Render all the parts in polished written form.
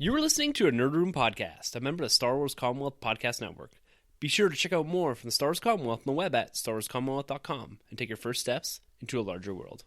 You were listening to a Nerd Room podcast, a member of the Star Wars Commonwealth Podcast Network. Be sure to check out more from the Star Wars Commonwealth on the web at starwarscommonwealth.com and take your first steps into a larger world.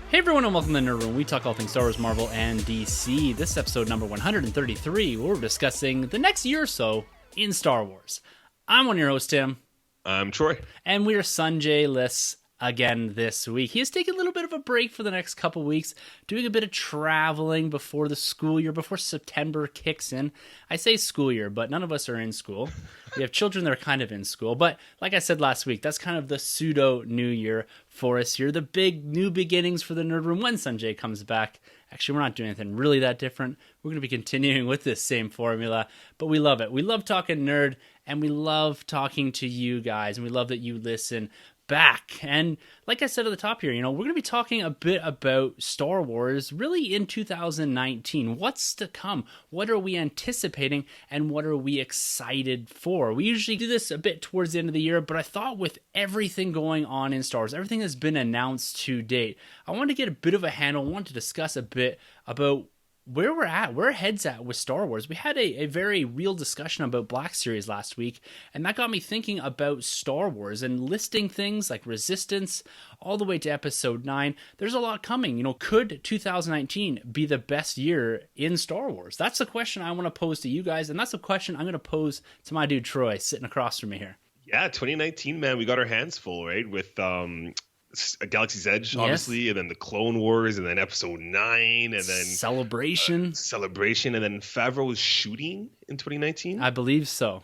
Hey everyone, and welcome to the Nerd Room. We talk all things Star Wars, Marvel, and DC. This is episode number 133, where we're discussing the next year or so in Star Wars. I'm one of your hosts, Tim. I'm Troy. And we are Sunjay-less again this week. He has taken a little bit of a break for the next couple weeks, doing a bit of traveling before the school year, before September kicks in. I say school year, but none of us are in school. We have children that are kind of in school. But like I said last week, that's kind of the pseudo-new year for us here. The big new beginnings for the Nerd Room when Sunjay comes back. Actually, we're not doing anything really that different. We're going to be continuing with this same formula, but we love it. We love talking nerd, and we love talking to you guys, and we love that you listen back. And like I said at the top here, we're going to be talking a bit about Star Wars really in 2019. What's to come? What are we anticipating? And what are we excited for? We usually do this a bit towards the end of the year, but I thought with everything going on in Star Wars, everything that's been announced to date, I wanted to get a bit of a handle. I wanted to discuss a bit about where we're at, where our head's at with Star Wars. We had a very real discussion about Black Series last week, and that got me thinking about Star Wars and listing things like Resistance all the way to Episode 9. There's a lot coming. Could 2019 be the best year in Star Wars? That's the question I want to pose to you guys, and that's the question I'm going to pose to my dude Troy sitting across from me here. Yeah, 2019, man, we got our hands full, right? With Galaxy's Edge, obviously, and then the Clone Wars, and then Episode 9, and then Celebration, and then Favreau was shooting in 2019. I believe so.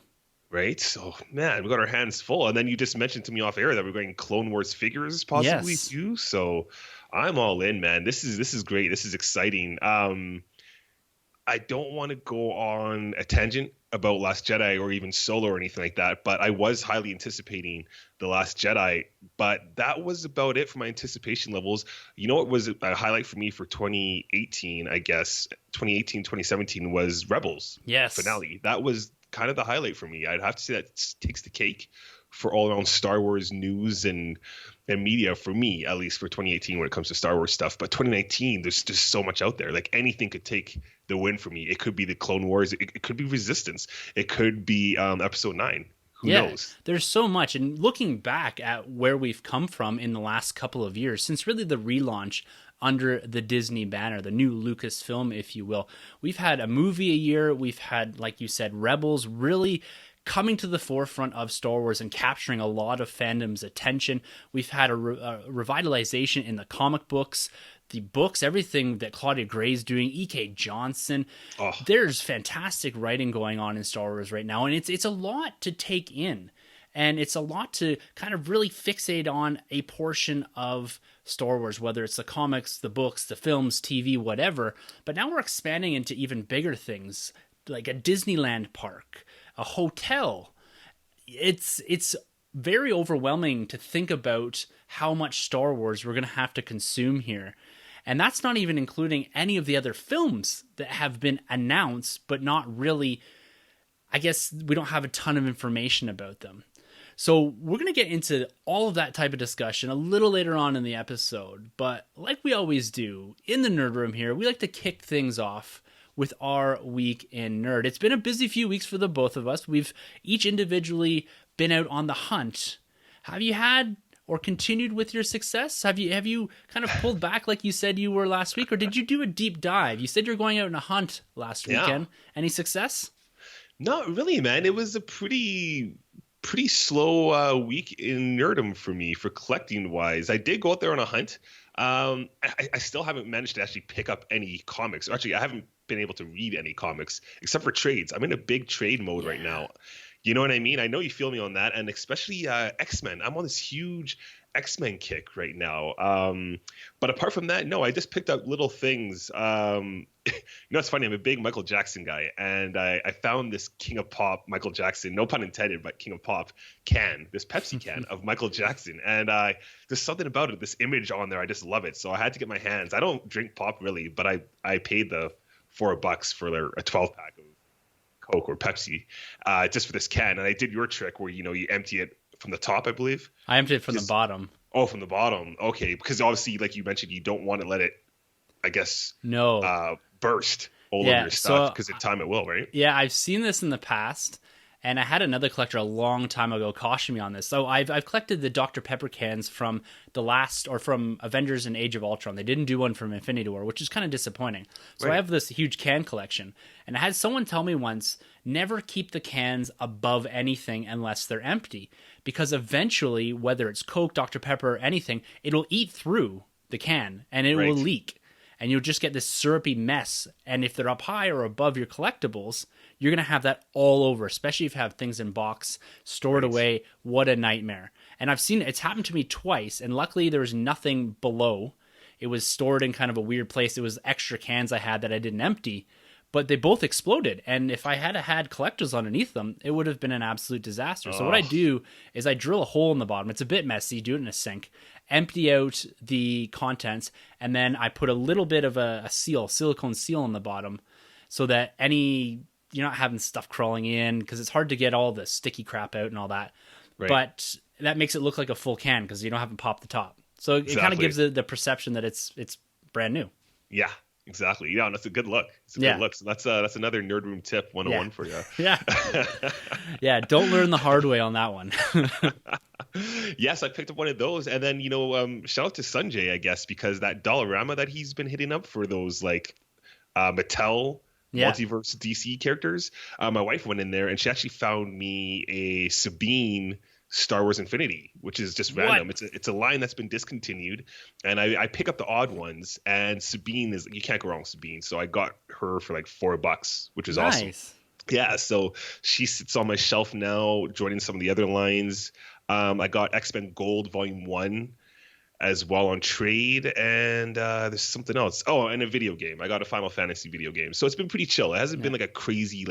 Right, so man, we got our hands full, and then you just mentioned to me off air that we're getting Clone Wars figures possibly too. So I'm all in, man. This is great. This is exciting. I don't want to go on a tangent about Last Jedi or even Solo or anything like that, but I was highly anticipating The Last Jedi, but that was about it for my anticipation levels. What was a highlight for me for 2018, I guess, 2017 was Rebels finale. That was kind of the highlight for me. I'd have to say that takes the cake for all around Star Wars news and media for me, at least for 2018 when it comes to Star Wars stuff. But 2019, there's just so much out there. Like anything could take the win for me. It could be the Clone Wars. It could be Resistance. It could be Episode 9. Who knows? There's so much. And looking back at where we've come from in the last couple of years, since really the relaunch under the Disney banner, the new Lucasfilm, if you will, we've had a movie a year. We've had, like you said, Rebels really coming to the forefront of Star Wars and capturing a lot of fandom's attention. We've had a revitalization in the comic books, the books, everything that Claudia Gray's doing, E.K. Johnson. Oh. There's fantastic writing going on in Star Wars right now, and it's a lot to take in. And it's a lot to kind of really fixate on a portion of Star Wars, whether it's the comics, the books, the films, TV, whatever. But now we're expanding into even bigger things, like a Disneyland park, a hotel. It's very overwhelming to think about how much Star Wars we're going to have to consume here. And that's not even including any of the other films that have been announced, but not really, I guess we don't have a ton of information about them. So we're going to get into all of that type of discussion a little later on in the episode. But like we always do in the Nerd Room here, we like to kick things off with our week in nerd. It's been a busy few weeks for the both of us. We've each individually been out on the hunt. Have you had or continued with your success? Have you kind of pulled back like you said you were last week, or did you do a deep dive? You said you're going out on a hunt last weekend. Any success? Not really, man. It was a pretty slow week in nerdom for me, for collecting wise. I did go out there on a hunt. I still haven't managed to actually pick up any comics. Actually, I haven't been able to read any comics except for trades. I'm in a big trade mode right now. You know what I mean? I know you feel me on that. And especially X-Men. I'm on this huge X-Men kick right now. But apart from that, no, I just picked up little things. It's funny. I'm a big Michael Jackson guy, and I found this King of Pop Michael Jackson, no pun intended, but King of Pop this Pepsi can of Michael Jackson, and there's something about it. This image on there, I just love it. So I had to get my hands. I don't drink pop really, but I paid the $4 for a 12 pack of Coke or Pepsi, just for this can. And I did your trick where you empty it from the top, I believe. I emptied it from the bottom. Oh, from the bottom. Okay, because obviously, like you mentioned, you don't want to let it, I guess, burst all over your stuff, because in time it will, right? Yeah, I've seen this in the past, and I had another collector a long time ago caution me on this. So I've collected the Dr. Pepper cans from from Avengers and Age of Ultron. They didn't do one from Infinity War, which is kind of disappointing. So right. I have this huge can collection, and I had someone tell me once, never keep the cans above anything unless they're empty, because eventually, whether it's Coke, Dr. Pepper, or anything, it'll eat through the can, and it will leak. And you'll just get this syrupy mess. And if they're up high or above your collectibles, you're going to have that all over, especially if you have things in box, stored away. What a nightmare. And I've seen it's happened to me twice, and luckily there was nothing below. It was stored in kind of a weird place. It was extra cans I had that I didn't empty, but they both exploded. And if I had collectors underneath them, it would have been an absolute disaster. So what I do is I drill a hole in the bottom. It's a bit messy, do it in a sink, empty out the contents, and then I put a little bit of a silicone seal on the bottom, so that you're not having stuff crawling in, because it's hard to get all the sticky crap out and all that. Right. But that makes it look like a full can, because you don't have to pop the top. So it kind of gives the perception that it's brand new. Yeah. Exactly. Yeah, and that's a good look. It's a good look. So that's another Nerd Room tip 101 for you. Yeah. Yeah, don't learn the hard way on that one. Yes, I picked up one of those, and then shout out to Sanjay, I guess, because that Dollarama that he's been hitting up for those Mattel multiverse DC characters. My wife went in there and she actually found me a Sabine Star Wars Infinity, which is just random. What? It's a line that's been discontinued, and I pick up the odd ones, and Sabine you can't go wrong with Sabine. So I got her for $4, which is awesome. Yeah, so she sits on my shelf now, joining some of the other lines. I got X-Men Gold Volume 1 as well on trade, and there's something else. Oh, and a video game. I got a Final Fantasy video game. So it's been pretty chill. It hasn't been a crazy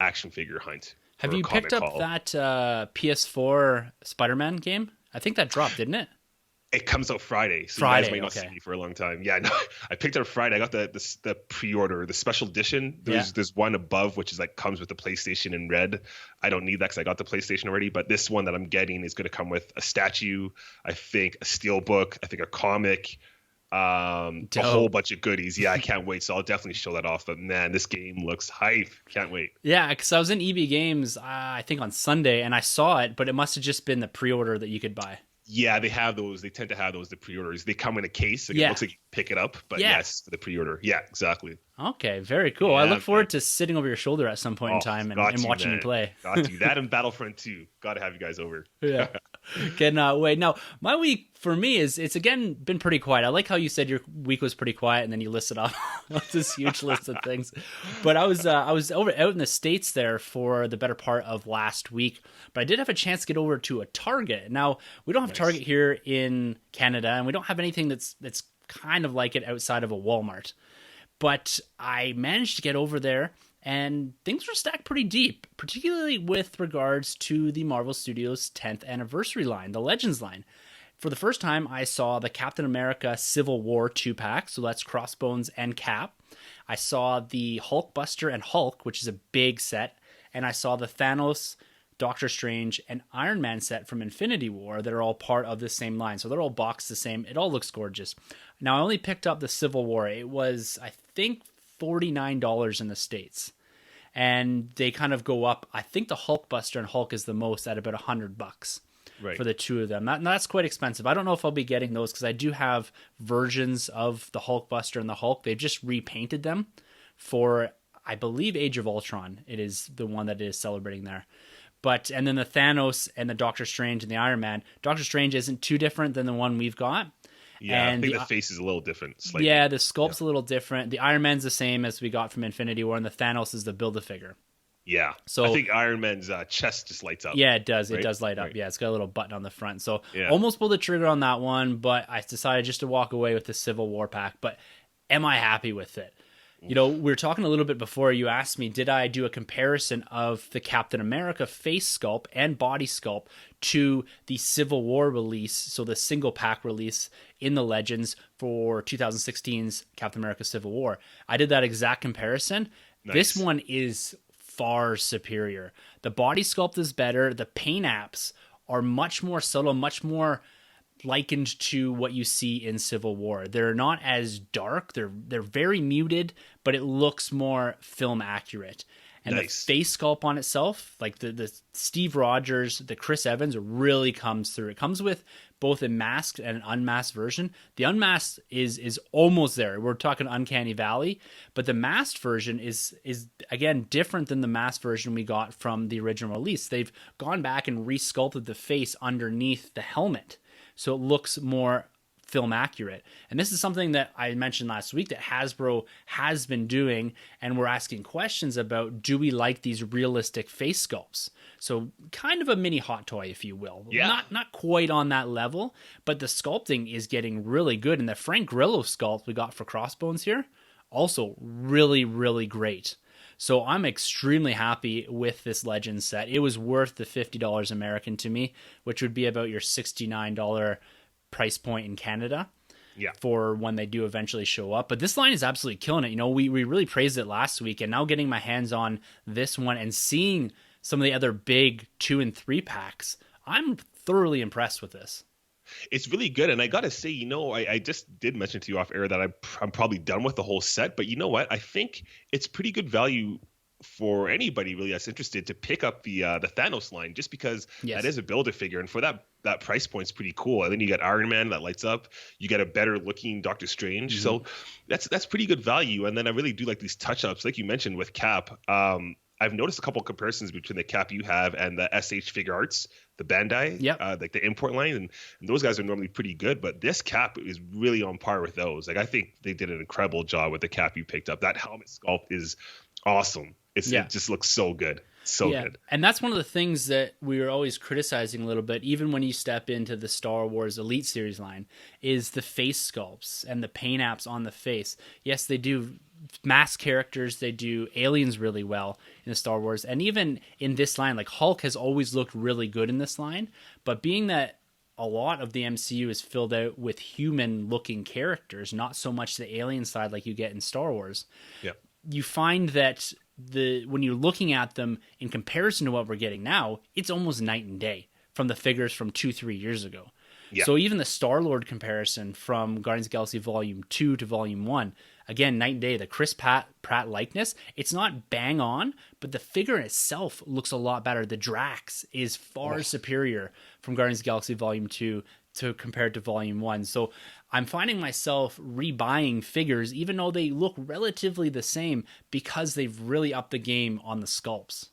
action figure hunt. Have you picked up that PS4 Spider-Man game? I think that dropped, didn't it? It comes out Friday, so you guys might not see me for a long time. Yeah, no, I picked it up Friday. I got the pre-order, the special edition. There's one above, which is comes with the PlayStation in red. I don't need that because I got the PlayStation already. But this one that I'm getting is going to come with a statue, I think a steel book, I think a comic, a whole bunch of goodies. Yeah, I can't wait. So I'll definitely show that off. But man, this game looks hype. Can't wait. Yeah, because I was in EB Games, I think on Sunday, and I saw it, but it must have just been the pre-order that you could buy. Yeah, they have those. They tend to have those, the pre-orders. They come in a case. It looks like you pick it up, but yes, for the pre-order. Yeah, exactly. Okay, very cool. I look forward to sitting over your shoulder at some point in time and watching you play. Got you. That and Battlefront 2. Got to have you guys over. Yeah. Cannot wait. Now, my week for me it's again been pretty quiet. I like how you said your week was pretty quiet, and then you listed off this huge list of things. But I was out in the States there for the better part of last week. But I did have a chance to get over to a Target. Now, we don't have Target here in Canada, and we don't have anything that's kind of like it outside of a Walmart. But I managed to get over there, and things were stacked pretty deep, particularly with regards to the Marvel Studios 10th anniversary line, the Legends line. For the first time, I saw the Captain America Civil War 2-pack, so that's Crossbones and Cap. I saw the Hulkbuster and Hulk, which is a big set, and I saw the Thanos, Doctor Strange, and Iron Man set from Infinity War that are all part of the same line. So they're all boxed the same. It all looks gorgeous. Now, I only picked up the Civil War. It was, I think, $49 in the States. And they kind of go up. I think the Hulkbuster and Hulk is the most at about $100 for the two of them. That's quite expensive. I don't know if I'll be getting those because I do have versions of the Hulkbuster and the Hulk. They've just repainted them for, I believe, Age of Ultron. It is the one that is celebrating there. And then the Thanos and the Doctor Strange and the Iron Man. Doctor Strange isn't too different than the one we've got. Yeah, and I think the face is a little different. Slightly. Yeah, the sculpt's a little different. The Iron Man's the same as we got from Infinity War, and the Thanos is the Build-A-Figure. Yeah. I So think Iron Man's chest just lights up. yeah, it does. It Right. does light up. Right. Yeah, it's got a little button on the front. So Yeah. almost pulled the trigger on that one, but I decided just to walk away with the Civil War pack. But am I happy with it? You know, we were talking a little bit before. You asked me, did I do a comparison of the Captain America face sculpt and body sculpt to the Civil War release, so the single pack release in the Legends for 2016's Captain America Civil War? I did that exact comparison. Nice. This one is far superior. The body sculpt is better. The paint apps are much more subtle, much more likened to what you see in Civil War. They're not as dark. They're very muted, but it looks more film accurate. And Nice. the face sculpt on itself, like the Steve Rogers, the Chris Evans, really comes through. It comes with both a masked and an unmasked version. The unmasked is almost there. We're talking Uncanny Valley, but the masked version is again different than the masked version we got from the original release. They've gone back and resculpted the face underneath the helmet, so it looks more film accurate. And this is something that I mentioned last week that Hasbro has been doing, and we're asking questions about, do we like these realistic face sculpts? So kind of a mini hot toy, if you will. Yeah. Not quite on that level, but the sculpting is getting really good. And the Frank Grillo sculpt we got for Crossbones here, also really, really great. So I'm extremely happy with this Legends set. It was worth the $50 American to me, which would be about your $69 price point in Canada. Yeah. For when they do eventually show up. But this line is absolutely killing it. You know, we really praised it last week, and now getting my hands on this one and seeing some of the other big 2 and 3 packs, I'm thoroughly impressed with this. It's really good. And I got to say, I just did mention to you off air that I'm probably done with the whole set. But you know what? I think it's pretty good value for anybody really that's interested to pick up the Thanos line, just because that is a Build-A-Figure. And for that price point's pretty cool. And then you got Iron Man that lights up. You get a better looking Doctor Strange. Mm-hmm. So that's pretty good value. And then I really do like these touch-ups, like you mentioned with Cap. I've noticed a couple of comparisons between the Cap you have and the SH Figure Arts, the Bandai, like the import line, and those guys are normally pretty good. But this Cap is really on par with those. Like, I think they did an incredible job with the Cap you picked up. That helmet sculpt is awesome. It just looks so good. So good. And that's one of the things that we were always criticizing a little bit, even when you step into the Star Wars Elite Series line, is the face sculpts and the paint apps on the face. Yes, they do mask characters, they do aliens really well in the Star Wars, and even in this line, like Hulk has always looked really good in this line, but being that a lot of the MCU is filled out with human looking characters, not so much the alien side like you get in Star Wars. You find that when you're looking at them in comparison to what we're getting now, it's almost night and day from the figures from 2-3 years ago. So even the Star-Lord comparison from Guardians of the Galaxy Volume 2 to Volume 1, again, night and day. The Chris Pratt likeness, it's not bang on, but the figure in itself looks a lot better. The Drax is far superior from Guardians of the Galaxy Volume 2 to compared to Volume 1. So I'm finding myself rebuying figures, even though they look relatively the same, because they've really upped the game on the sculpts.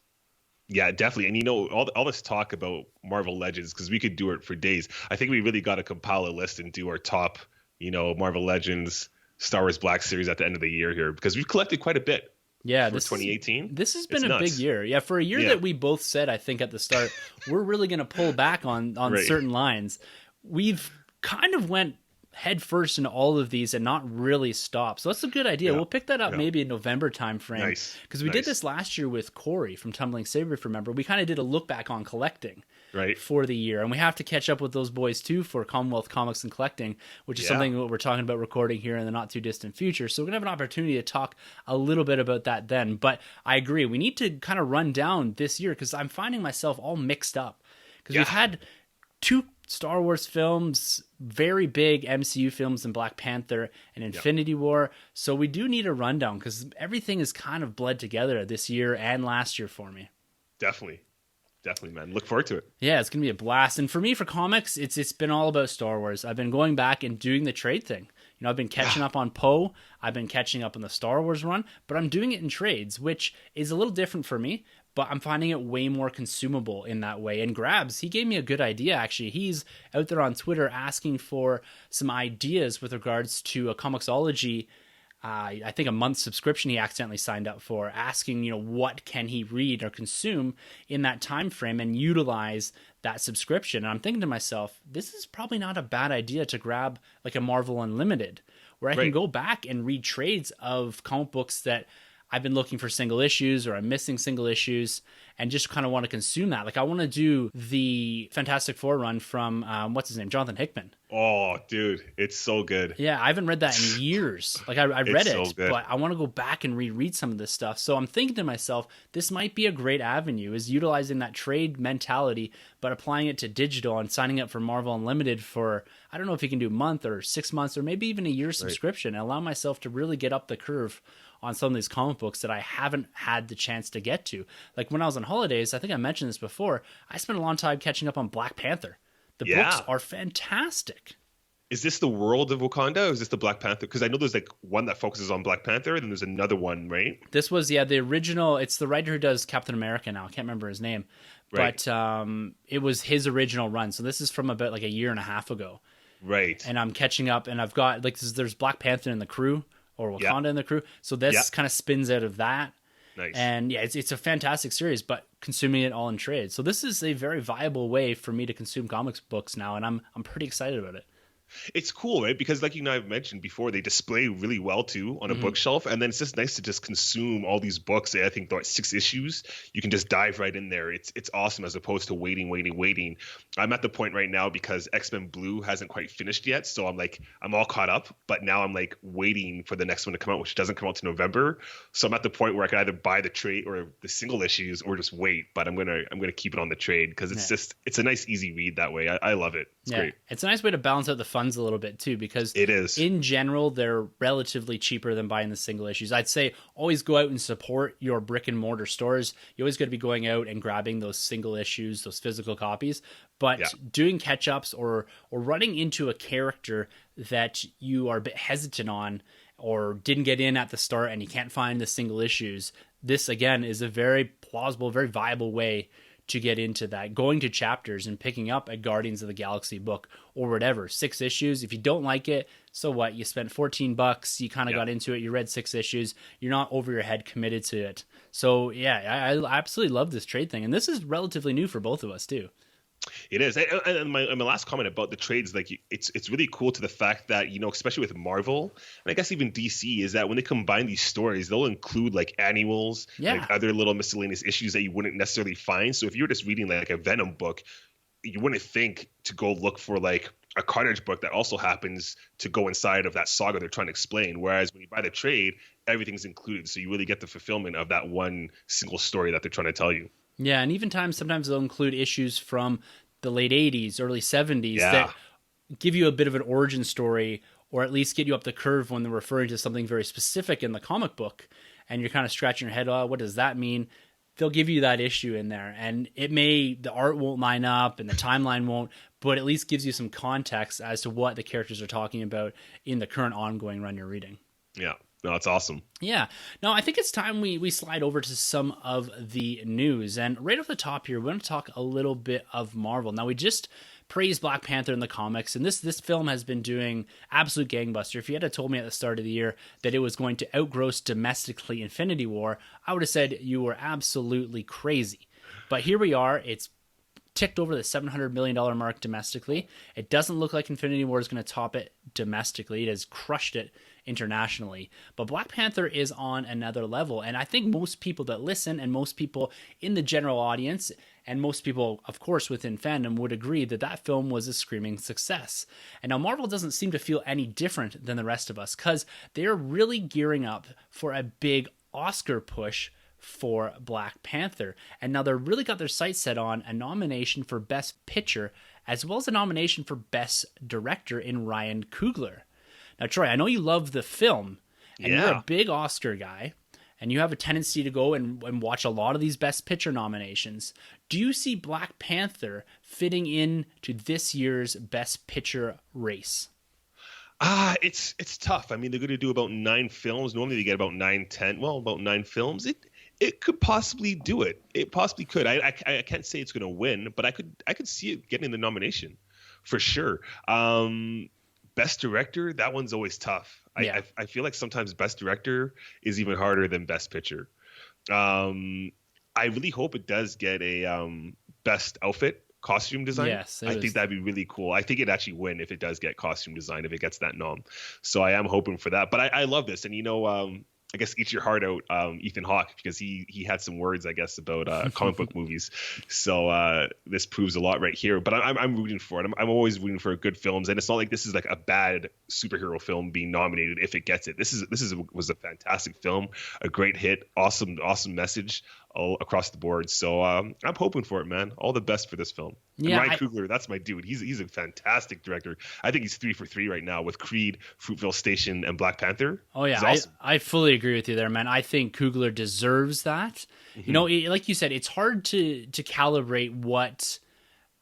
Yeah, definitely. And all this talk about Marvel Legends, because we could do it for days. I think we really got to compile a list and do our top, Marvel Legends, Star Wars Black Series at the end of the year here, because we've collected quite a bit. Yeah, for 2018. This has been a big year. Yeah, for a year that we both said, I think at the start, we're really going to pull back on certain lines. We've kind of went head first into all of these and not really stop. So that's a good idea. We'll pick that up maybe in November timeframe. Because we did this last year with Corey from Tumbling Saber, if you remember. We kind of did a look back on collecting for the year. And we have to catch up with those boys too for Commonwealth Comics and Collecting, which is something that we're talking about recording here in the not too distant future. So we're going to have an opportunity to talk a little bit about that then. But I agree. We need to kind of run down this year because I'm finding myself all mixed up. Because we've had 2 Star Wars films, very big MCU films in Black Panther and Infinity War. So we do need a rundown because everything is kind of bled together this year and last year for me. Definitely, man. Look forward to it. Yeah, it's going to be a blast. And for me, for comics, it's been all about Star Wars. I've been going back and doing the trade thing. I've been catching up on Poe. I've been catching up on the Star Wars run, but I'm doing it in trades, which is a little different for me. But I'm finding it way more consumable in that way. And Grabs, he gave me a good idea, actually. He's out there on Twitter asking for some ideas with regards to a Comixology I think a month subscription he accidentally signed up for, asking, what can he read or consume in that time frame and utilize that subscription. And I'm thinking to myself, this is probably not a bad idea to grab like a Marvel Unlimited, where I can go back and read trades of comic books that I've been looking for single issues, or I'm missing single issues, and just kind of want to consume that. Like, I want to do the Fantastic Four run from, what's his name? Jonathan Hickman. Oh, dude, it's so good. Yeah, I haven't read that in years. Like, I read it, good. but I want to go back and reread some of this stuff. So I'm thinking to myself, this might be a great avenue, is utilizing that trade mentality, but applying it to digital and signing up for Marvel Unlimited for, I don't know if you can do a month or 6 months or maybe even a year subscription, and allow myself to really get up the curve on some of these comic books that I haven't had the chance to get to. Like when I was on holidays, I think I mentioned this before, I spent a long time catching up on Black Panther. The books are fantastic. Is this the world of Wakanda, or is this the Black Panther? Because I know there's like one that focuses on Black Panther, and then there's another one, right? This was, the original. It's the writer who does Captain America now. I can't remember his name. Right. But it was his original run. So this is from about like a year and a half ago. Right. And I'm catching up, and I've got, like, there's Black Panther in the crew, or Wakanda in the crew. So this kind of spins out of that. Nice. And it's a fantastic series, but consuming it all in trade. So this is a very viable way for me to consume comics books now, and I'm pretty excited about it. It's cool, right? Because like I've mentioned before, they display really well too on a bookshelf, and then it's just nice to just consume all these books. I think like 6 issues, you can just dive right in there. It's awesome, as opposed to waiting. I'm at the point right now because X-Men Blue hasn't quite finished yet, so I'm all caught up, but now I'm like waiting for the next one to come out, which doesn't come out to November. So I'm at the point where I can either buy the trade or the single issues, or just wait. But I'm gonna keep it on the trade because it's a nice easy read that way. I love it. It's great. It's a nice way to balance out the funds a little bit too, because it is, in general, they're relatively cheaper than buying the single issues. I'd say always go out and support your brick and mortar stores. You always got to be going out and grabbing those single issues, those physical copies. But doing catch ups or running into a character that you are a bit hesitant on, or didn't get in at the start and you can't find the single issues, this again is a very plausible, very viable way to get into that, going to chapters and picking up a Guardians of the Galaxy book or whatever, 6 issues. If you don't like it, so what? You spent $14, you kind of got into it, you read 6 issues, you're not over your head committed to it. So I absolutely love this trade thing, and this is relatively new for both of us too. It is. And my last comment about the trades, like it's really cool to the fact that, especially with Marvel, and I guess even DC, is that when they combine these stories, they'll include like annuals, like other little miscellaneous issues that you wouldn't necessarily find. So if you're just reading like a Venom book, you wouldn't think to go look for like a Carnage book that also happens to go inside of that saga they're trying to explain. Whereas when you buy the trade, everything's included. So you really get the fulfillment of that one single story that they're trying to tell you. Yeah, and even sometimes they'll include issues from the late 80s, early 70s that give you a bit of an origin story, or at least get you up the curve when they're referring to something very specific in the comic book, and you're kind of scratching your head, what does that mean? They'll give you that issue in there, and the art won't line up and the timeline won't, but at least gives you some context as to what the characters are talking about in the current ongoing run you're reading. Yeah. No, it's awesome. Yeah. Now, I think it's time we slide over to some of the news. And right off the top here, we're going to talk a little bit of Marvel. Now, we just praised Black Panther in the comics, and this film has been doing absolute gangbuster. If you had told me at the start of the year that it was going to outgross domestically Infinity War, I would have said you were absolutely crazy. But here we are. It's ticked over the $700 million mark domestically. It doesn't look like Infinity War is going to top it domestically. It has crushed it internationally. But Black Panther is on another level. And I think most people that listen, and most people in the general audience, and most people, of course, within fandom would agree that film was a screaming success. And now Marvel doesn't seem to feel any different than the rest of us, because they're really gearing up for a big Oscar push for Black Panther. And now they're really got their sights set on a nomination for Best Picture, as well as a nomination for Best Director in Ryan Coogler. Now, Troy, I know you love the film, and you're a big Oscar guy, and you have a tendency to go and watch a lot of these Best Picture nominations. Do you see Black Panther fitting in to this year's Best Picture race? It's tough. I mean, they're going to do about 9 films. Normally they get about 9, 10. Well, about 9 films. It could possibly do it. It possibly could. I can't say it's going to win, but I could see it getting the nomination for sure. Best director, that one's always tough. Yeah. I feel like sometimes best director is even harder than best picture. Um, I really hope it does get a best outfit costume design. Yes, it I think was. that'd be really cool. I think it'd actually win if it does get costume design, if it gets that nom. So I am hoping for that. But I love this. And, I guess eat your heart out, Ethan Hawke, because he had some words, I guess, about comic book movies. So this proves a lot right here. But I'm rooting for it. I'm always rooting for good films, and it's not like this is like a bad superhero film being nominated if it gets it. This was a fantastic film, a great hit, awesome message all across the board. So I'm hoping for it, man. All the best for this film. Yeah, And Ryan Coogler, that's my dude. He's a fantastic director. I think he's 3 for 3 right now with Creed, Fruitvale Station, and Black Panther. Oh yeah, Awesome. I fully agree with you there, man. I think Coogler deserves that. Like you said, it's hard to calibrate what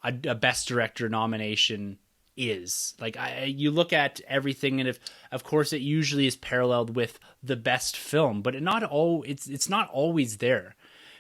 a best director nomination is. Like you look at everything, and if of course it usually is paralleled with the best film, but it's not always there.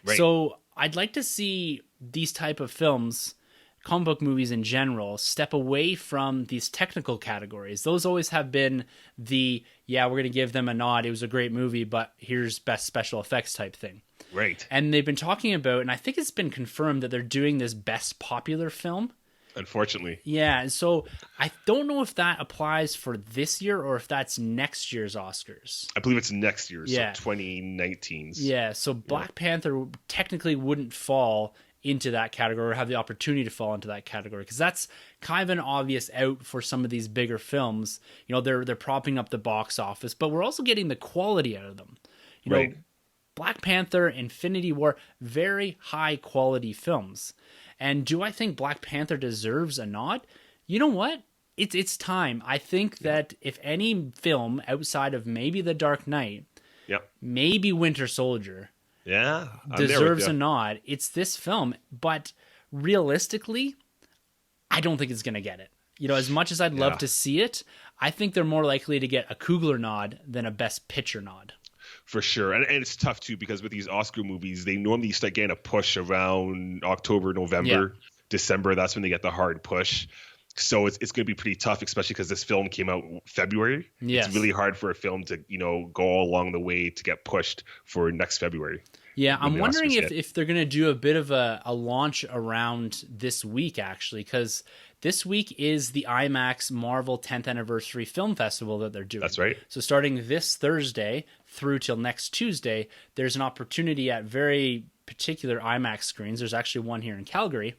Right. So I'd like to see these type of films, comic book movies in general, step away from these technical categories. Those always have been we're going to give them a nod. It was a great movie, but here's best special effects type thing. Right. And they've been talking about, and I think it's been confirmed that they're doing this best popular film. Unfortunately. Yeah, so I don't know if that applies for this year or if that's next year's Oscars. I believe it's next year, Yeah. so 2019's. Yeah, so Black Panther technically wouldn't fall into that category or have the opportunity to fall into that category, because that's kind of an obvious out for some of these bigger films. They're propping up the box office, but we're also getting the quality out of them. Right. Black Panther, Infinity War, very high quality films. And do I think Black Panther deserves a nod? You know what? It's time. I think that if any film outside of maybe The Dark Knight, maybe Winter Soldier, deserves a nod, it's this film. But realistically, I don't think it's going to get it. As much as I'd love to see it, I think they're more likely to get a Coogler nod than a Best Picture nod. For sure. And it's tough, too, because with these Oscar movies, they normally start getting a push around October, November, December. That's when they get the hard push. So it's going to be pretty tough, especially because this film came out February. Yes. It's really hard for a film to, go all along the way to get pushed for next February. Yeah, I'm wondering if they're going to do a bit of a launch around this week, actually, because this week is the IMAX Marvel 10th Anniversary Film Festival that they're doing. That's right. So starting this Thursday through till next Tuesday, there's an opportunity at very particular IMAX screens. There's actually one here in Calgary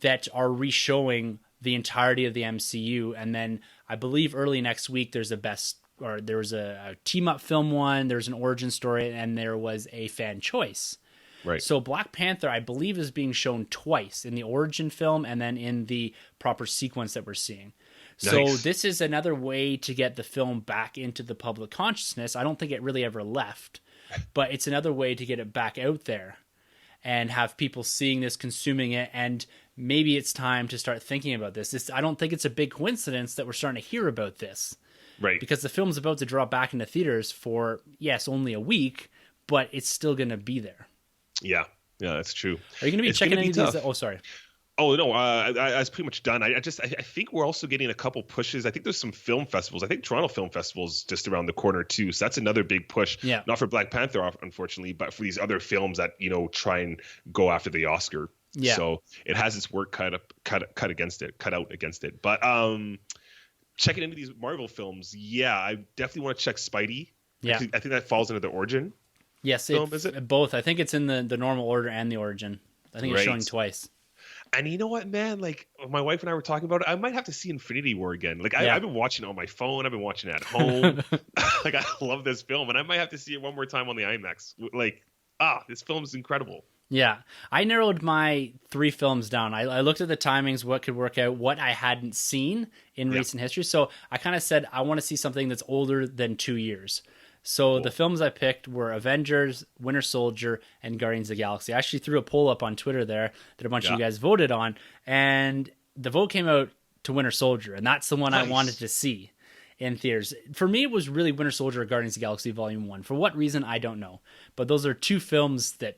that are re-showing the entirety of the MCU. And then I believe early next week there was a team-up film one, there's an origin story, and there was a fan choice. Right. So Black Panther, I believe, is being shown twice, in the origin film and then in the proper sequence that we're seeing. So this is another way to get the film back into the public consciousness. I don't think it really ever left, but it's another way to get it back out there and have people seeing this, consuming it, and maybe it's time to start thinking about this. I don't think it's a big coincidence that we're starting to hear about this. Right. Because the film's about to drop back into theaters for, yes, only a week, but it's still going to be there. Yeah, that's true. Are you going to be checking any of these? Oh, sorry. Oh, no, I was pretty much done. I think we're also getting a couple pushes. I think there's some film festivals. I think Toronto Film Festival is just around the corner, too. So that's another big push. Yeah. Not for Black Panther, unfortunately, but for these other films that, try and go after the Oscar. Yeah. So it has its work cut out against it. But checking into these Marvel films, I definitely want to check Spidey. Yeah. I think that falls into the origin. Yes, film, is it? Both. I think it's in the normal order and the origin. I think it's showing twice. And you know what, man? Like, my wife and I were talking about it. I might have to see Infinity War again. Like, I've been watching it on my phone. I've been watching it at home. Like, I love this film, and I might have to see it one more time on the IMAX. Like, this film is incredible. Yeah. I narrowed my 3 films down. I looked at the timings, what could work out, what I hadn't seen in recent history. So I kind of said, I want to see something that's older than 2 years. So the films I picked were Avengers, Winter Soldier, and Guardians of the Galaxy. I actually threw a poll up on Twitter there that a bunch of you guys voted on, and the vote came out to Winter Soldier, and that's the one I wanted to see in theaters. For me, it was really Winter Soldier or Guardians of the Galaxy Volume 1. For what reason, I don't know. But those are 2 films that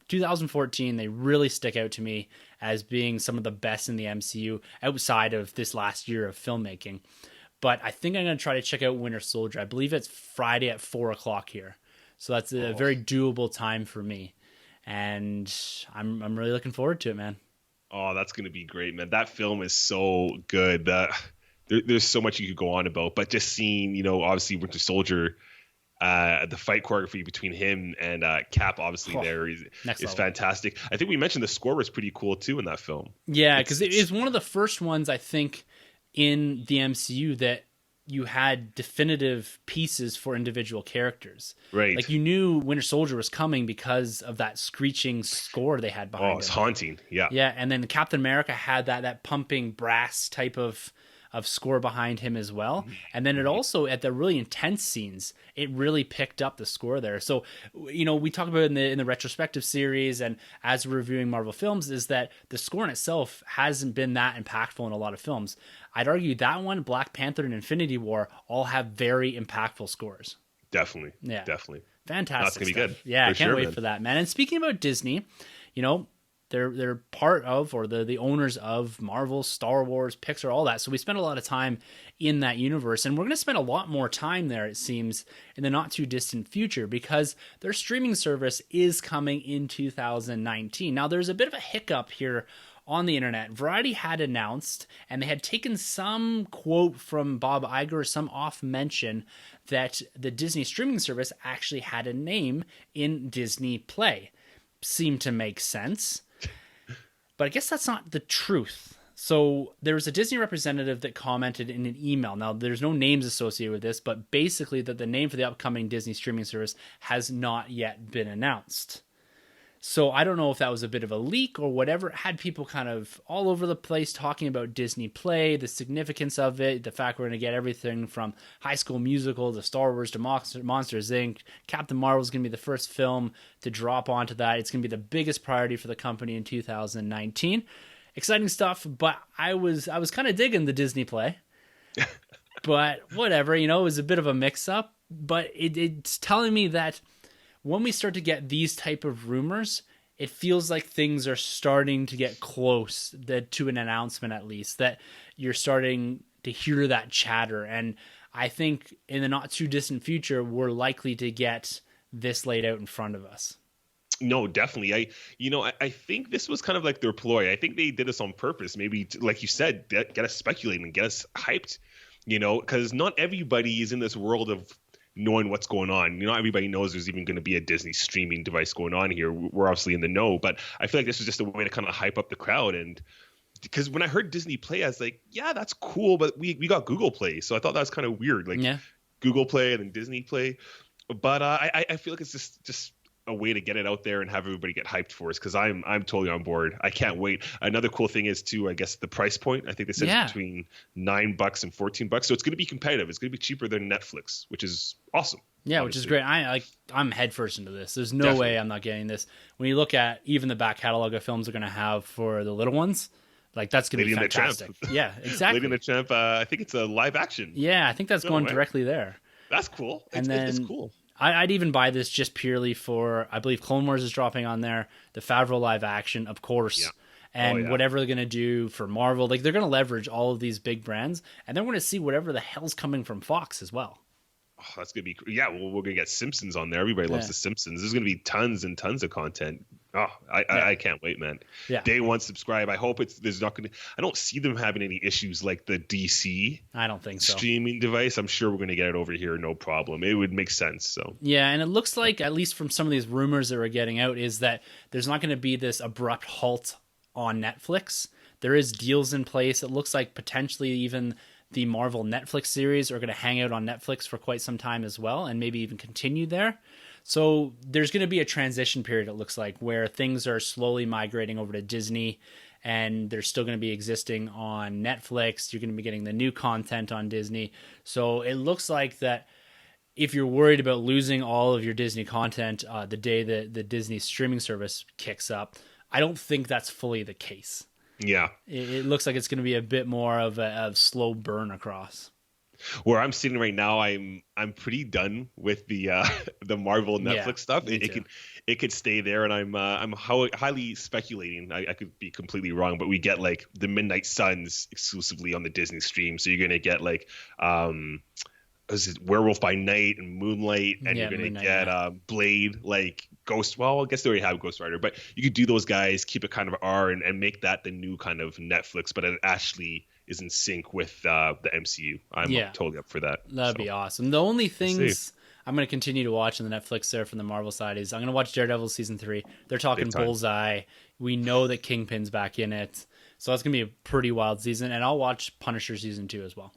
2014, they really stick out to me as being some of the best in the MCU outside of this last year of filmmaking. but I think I'm going to try to check out Winter Soldier. I believe it's Friday at 4:00 here. So that's a very doable time for me. And I'm really looking forward to it, man. Oh, that's going to be great, man. That film is so good. There's so much you could go on about, but just seeing, obviously Winter Soldier, the fight choreography between him and Cap, obviously there is fantastic. I think we mentioned the score was pretty cool too in that film. Yeah, because it is one of the first ones, I think, in the MCU that you had definitive pieces for individual characters. Right. Like you knew Winter Soldier was coming because of that screeching score they had behind it. Oh, it's haunting. Yeah. Yeah, and then Captain America had that pumping brass type of score behind him as well. And then it also, at the really intense scenes, it really picked up the score there. So, we talk about it in the retrospective series and as we're reviewing Marvel films, is that the score in itself hasn't been that impactful in a lot of films. I'd argue that one, Black Panther and Infinity War, all have very impactful scores. Definitely. Yeah. Definitely. Fantastic. That's going to be good. Yeah, I can't wait for that, man. And speaking about Disney, they're part of, or the owners of Marvel, Star Wars, Pixar, all that. So we spend a lot of time in that universe, and we're going to spend a lot more time there, it seems, in the not too distant future, because their streaming service is coming in 2019. Now, there's a bit of a hiccup here on the internet. Variety had announced, and they had taken some quote from Bob Iger, some off mention, that the Disney streaming service actually had a name in Disney Play. Seemed to make sense. But I guess that's not the truth. So there was a Disney representative that commented in an email. Now, there's no names associated with this, but basically that the name for the upcoming Disney streaming service has not yet been announced. So I don't know if that was a bit of a leak or whatever. It had people kind of all over the place talking about Disney Play, the significance of it, the fact we're going to get everything from High School Musical to Star Wars to Monsters, Inc. Captain Marvel is going to be the first film to drop onto that. It's going to be the biggest priority for the company in 2019. Exciting stuff, but I was kind of digging the Disney Play. But whatever, it was a bit of a mix-up. But it's telling me that when we start to get these type of rumors, it feels like things are starting to get close to an announcement, at least, that you're starting to hear that chatter. And I think in the not too distant future, we're likely to get this laid out in front of us. No, definitely. I think this was kind of like their ploy. I think they did this on purpose. Maybe, like you said, get us speculating and get us hyped, because not everybody is in this world of knowing what's going on. Not everybody knows there's even going to be a Disney streaming device going on here. We're obviously in the know, but I feel like this was just a way to kind of hype up the crowd. And because when I heard Disney Play, I was like, yeah, that's cool, but we got Google Play. So I thought that was kind of weird, like Google Play and then Disney Play. But I feel like it's just a way to get it out there and have everybody get hyped for us, because I'm totally on board. I can't wait. Another cool thing is too, I guess, the price point. I think they said it's between $9 and $14, so it's going to be competitive. It's going to be cheaper than Netflix, which is awesome. Yeah, obviously. Which is great. I'm headfirst into this. There's no way I'm not getting this. When you look at even the back catalog of films they're going to have for the little ones, like that's going to be fantastic. Yeah, exactly. Lady and the Tramp. I think it's a live action. Yeah, I think that's going directly there. That's cool. It's cool. I'd even buy this just purely for, I believe Clone Wars is dropping on there, the Favreau live action, of course, and whatever they're going to do for Marvel. Like, they're going to leverage all of these big brands, and then we're going to see whatever the hell's coming from Fox as well. Oh, that's going to be, we're going to get Simpsons on there. Everybody loves the Simpsons. There's going to be tons and tons of content. Oh, I can't wait, man. Yeah. Day one, subscribe. I hope there's not going to, I don't see them having any issues like the DC. I don't think so. Streaming device. I'm sure we're going to get it over here. No problem. It would make sense. So. Yeah. And it looks like, at least from some of these rumors that we're getting out, is that there's not going to be this abrupt halt on Netflix. There is deals in place. It looks like potentially even the Marvel Netflix series are going to hang out on Netflix for quite some time as well, and maybe even continue there. So there's going to be a transition period, it looks like, where things are slowly migrating over to Disney, and they're still going to be existing on Netflix. You're going to be getting the new content on Disney. So it looks like that if you're worried about losing all of your Disney content the day that the Disney streaming service kicks up, I don't think that's fully the case. Yeah. It looks like it's going to be a bit more of a slow burn across. Where I'm sitting right now, I'm pretty done with the the Marvel Yeah, Netflix stuff. me too. It could stay there, and highly speculating. I could be completely wrong, but we get like the Midnight Suns exclusively on the Disney stream, so you're gonna get like is it Werewolf by Night and Moonlight, and you're Yeah, gonna Midnight, get yeah. Blade, like Ghost. Well, I guess they already have Ghost Rider, but you could do those guys, keep it kind of R, and make that the new kind of Netflix, but it actually is in sync with the MCU. I'm Yeah. totally up for that. That'd So be awesome. The only we'll see. things I'm going to continue to watch on the Netflix there from the Marvel side is I'm going to watch Daredevil season 3. They're talking Big time. Bullseye. We know that Kingpin's back in it. So that's going to be a pretty wild season. And I'll watch Punisher season 2 as well.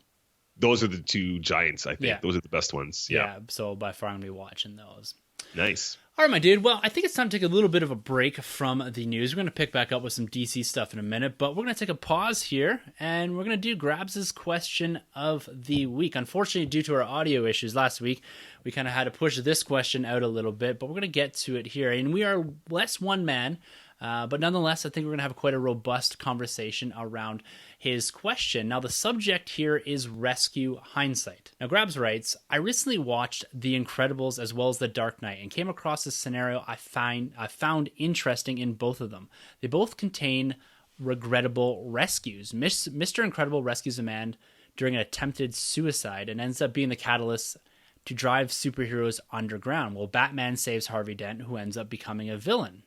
Those are the two giants, I think. Yeah. Those are the best ones. Yeah. So by far I'm going to be watching those. Nice. All right, my dude. Well, I think it's time to take a little bit of a break from the news. We're going to pick back up with some DC stuff in a minute, but we're going to take a pause here, and we're going to do Grabs' question of the week. Unfortunately, due to our audio issues last week, we kind of had to push this question out a little bit, but we're going to get to it here. And we are less one man, but nonetheless, I think we're going to have quite a robust conversation around his question. Now, the subject here is rescue hindsight. Now, Grabs writes, I recently watched The Incredibles as well as The Dark Knight and came across a scenario I found interesting in both of them. They both contain regrettable rescues. Mr. Incredible rescues a man during an attempted suicide and ends up being the catalyst to drive superheroes underground, while Batman saves Harvey Dent, who ends up becoming a villain.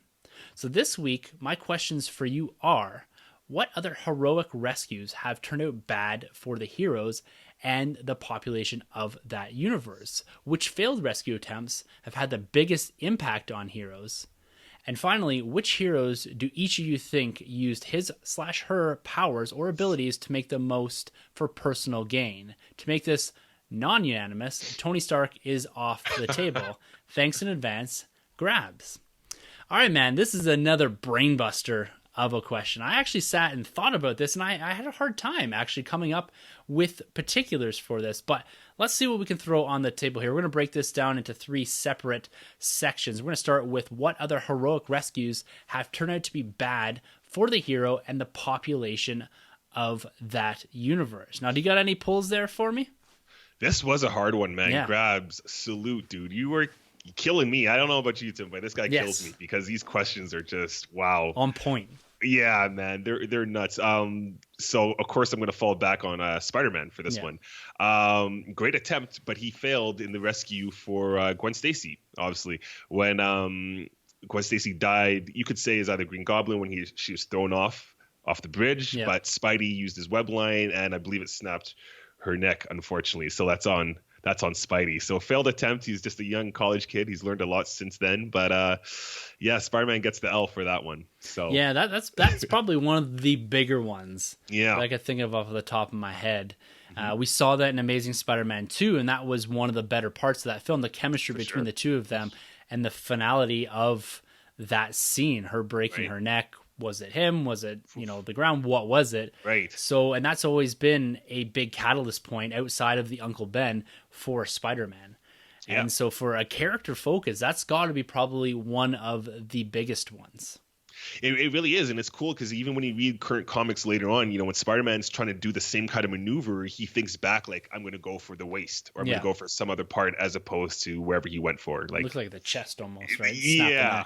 So this week, my questions for you are, what other heroic rescues have turned out bad for the heroes and the population of that universe? Which failed rescue attempts have had the biggest impact on heroes? And finally, which heroes do each of you think used his/her powers or abilities to make the most for personal gain? To make this non-unanimous, Tony Stark is off the table. Thanks in advance. Grabs. All right, man, this is another brainbuster of a question. I actually sat and thought about this, and I had a hard time actually coming up with particulars for this, but let's see what we can throw on the table here. We're going to break this down into 3 separate sections. We're going to start with what other heroic rescues have turned out to be bad for the hero and the population of that universe. Now, do you got any pulls there for me? This was a hard one, man. Yeah. Grabs, salute, dude. You were killing me. I don't know about you, Tim, but this guy kills me because these questions are just wow. On point. Yeah, man, they're nuts. So of course I'm going to fall back on Spider-Man for this one. Great attempt, but he failed in the rescue for Gwen Stacy. Obviously, when Gwen Stacy died, you could say is either Green Goblin when she was thrown off the bridge, but Spidey used his web line, and I believe it snapped her neck, unfortunately. So that's on Spidey. So failed attempt. He's just a young college kid. He's learned a lot since then. But yeah, Spider-Man gets the L for that one. So yeah, that's probably one of the bigger ones. Yeah, that I could think of off the top of my head. We saw that in Amazing Spider-Man 2, and that was one of the better parts of that film. The chemistry between the two of them and the finality of that scene. Her breaking her neck. Was it him? Was it, the ground? What was it? Right. So, and that's always been a big catalyst point outside of the Uncle Ben for Spider-Man. Yeah. And so for a character focus, that's got to be probably one of the biggest ones. It really is, and it's cool because even when you read current comics later on, when Spider-Man's trying to do the same kind of maneuver, he thinks back like, I'm going to go for the waist, or I'm going to go for some other part as opposed to wherever he went for. Like, looks like the chest almost, right? Yeah,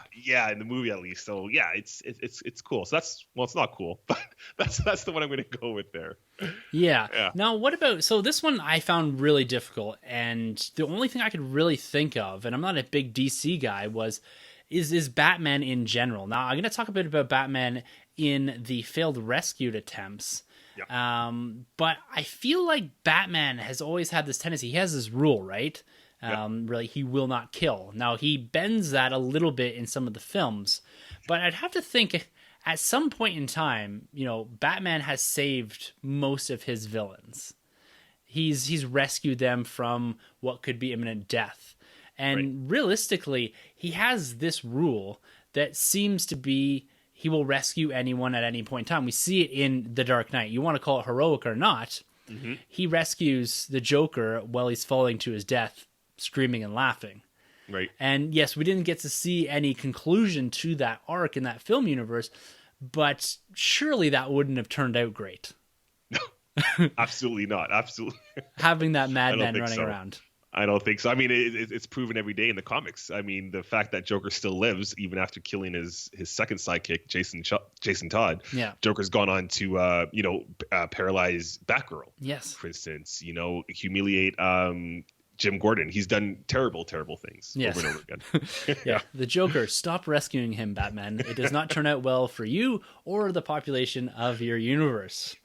in the movie at least. So yeah, it's cool. So it's not cool, but that's the one I'm going to go with there. Yeah. Now, what about, so this one I found really difficult, and the only thing I could really think of, and I'm not a big DC guy, is Batman in general. Now, I'm going to talk a bit about Batman in the failed rescued attempts. Yep. But I feel like Batman has always had this tendency. He has this rule, right? Really, he will not kill. Now, he bends that a little bit in some of the films, but I'd have to think at some point in time, Batman has saved most of his villains. He's rescued them from what could be imminent death. And realistically, he has this rule that seems to be he will rescue anyone at any point in time. We see it in The Dark Knight. You want to call it heroic or not, he rescues the Joker while he's falling to his death, screaming and laughing. Right. And yes, we didn't get to see any conclusion to that arc in that film universe, but surely that wouldn't have turned out great. Absolutely not. Absolutely. Having that I don't madman think running so. around. I don't think so. I mean, it's proven every day in the comics. I mean, the fact that Joker still lives even after killing his second sidekick, Jason Todd. Yeah. Joker's gone on to paralyze Batgirl, Yes. for instance. Humiliate Jim Gordon. He's done terrible, terrible things Yes. over and over again. Yeah. The Joker, stop rescuing him, Batman. It does not turn out well for you or the population of your universe.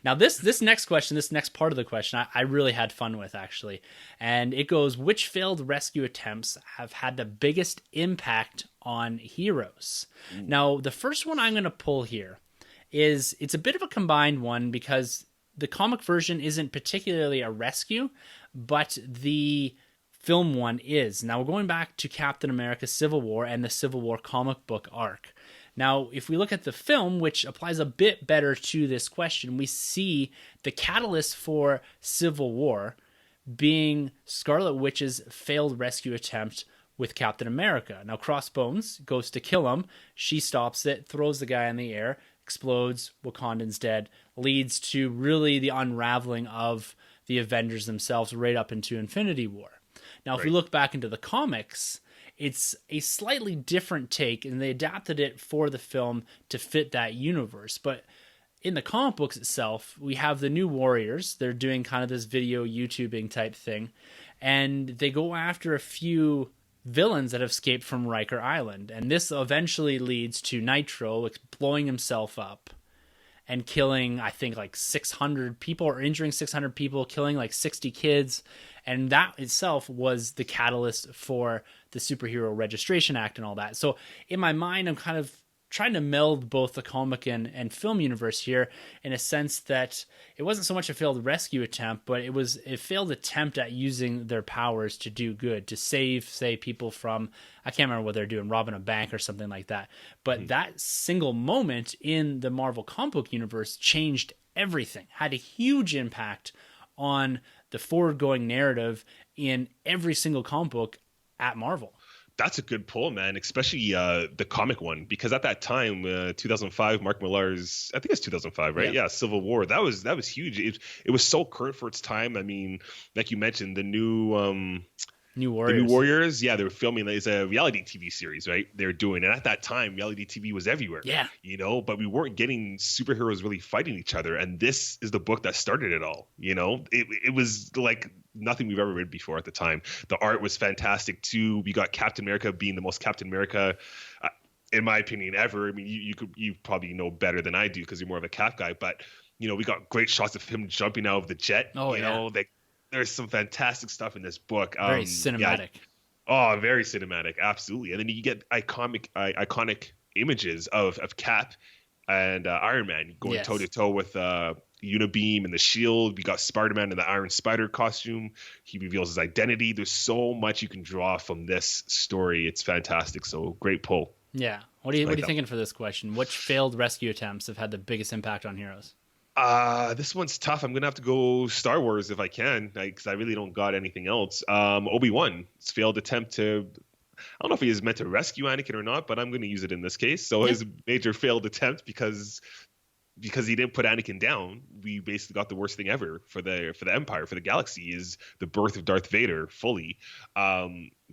Now, this next question, this next part of the question, I really had fun with, actually. And it goes, which failed rescue attempts have had the biggest impact on heroes? Ooh. Now, the first one I'm going to pull here it's a bit of a combined one because the comic version isn't particularly a rescue, but the film one is. Now, we're going back to Captain America Civil War and the Civil War comic book arc. Now, if we look at the film, which applies a bit better to this question, we see the catalyst for Civil War being Scarlet Witch's failed rescue attempt with Captain America. Now, Crossbones goes to kill him. She stops it, throws the guy in the air, explodes, Wakandan's dead, leads to really the unraveling of the Avengers themselves right up into Infinity War. Now, if we look back into the comics, it's a slightly different take, and they adapted it for the film to fit that universe. But in the comic books itself, we have the New Warriors. They're doing kind of this video YouTubing type thing, and they go after a few villains that have escaped from Riker Island. And this eventually leads to Nitro blowing himself up and killing, I think, like 600 people, or injuring 600 people, killing like 60 kids. And that itself was the catalyst for the Superhero Registration Act and all that. So in my mind, I'm kind of trying to meld both the comic and film universe here, in a sense that it wasn't so much a failed rescue attempt, but it was a failed attempt at using their powers to do good, to save, say, people from, I can't remember what they're doing, robbing a bank or something like that. But that single moment in the Marvel comic book universe changed everything, had a huge impact on the forward-going narrative in every single comic book at Marvel. That's a good pull, man, especially the comic one, because at that time, 2005, Mark Millar's, I think it's 2005, right? Yeah, Civil War. That was huge. It was so current for its time. I mean, like you mentioned, the New Warriors. The New Warriors, yeah, they were filming. It's a reality TV series, right? They're doing, and at that time, reality TV was everywhere. Yeah, but we weren't getting superheroes really fighting each other, and this is the book that started it all. It was like nothing we've ever read before at the time. The art was fantastic too. We got Captain America being the most Captain America, in my opinion, ever. I mean, you probably know better than I do because you're more of a Cap guy, but we got great shots of him jumping out of the jet. There's some fantastic stuff in this book. Very cinematic. Yeah. Oh, very cinematic. Absolutely. And then you get iconic images of Cap and Iron Man going toe to toe with Unibeam and the Shield. We got Spider-Man in the Iron Spider costume. He reveals his identity. There's so much you can draw from this story. It's fantastic. So great pull. Yeah. What are you thinking for this question? Which failed rescue attempts have had the biggest impact on heroes? This one's tough. I'm gonna have to go Star Wars if I can, because I really don't got anything else. Obi-Wan's failed attempt to, I don't know if he is meant to rescue Anakin or not, but I'm gonna use it in this case. So his major failed attempt because he didn't put Anakin down. We basically got the worst thing ever for the Empire, for the galaxy, is the birth of Darth Vader fully,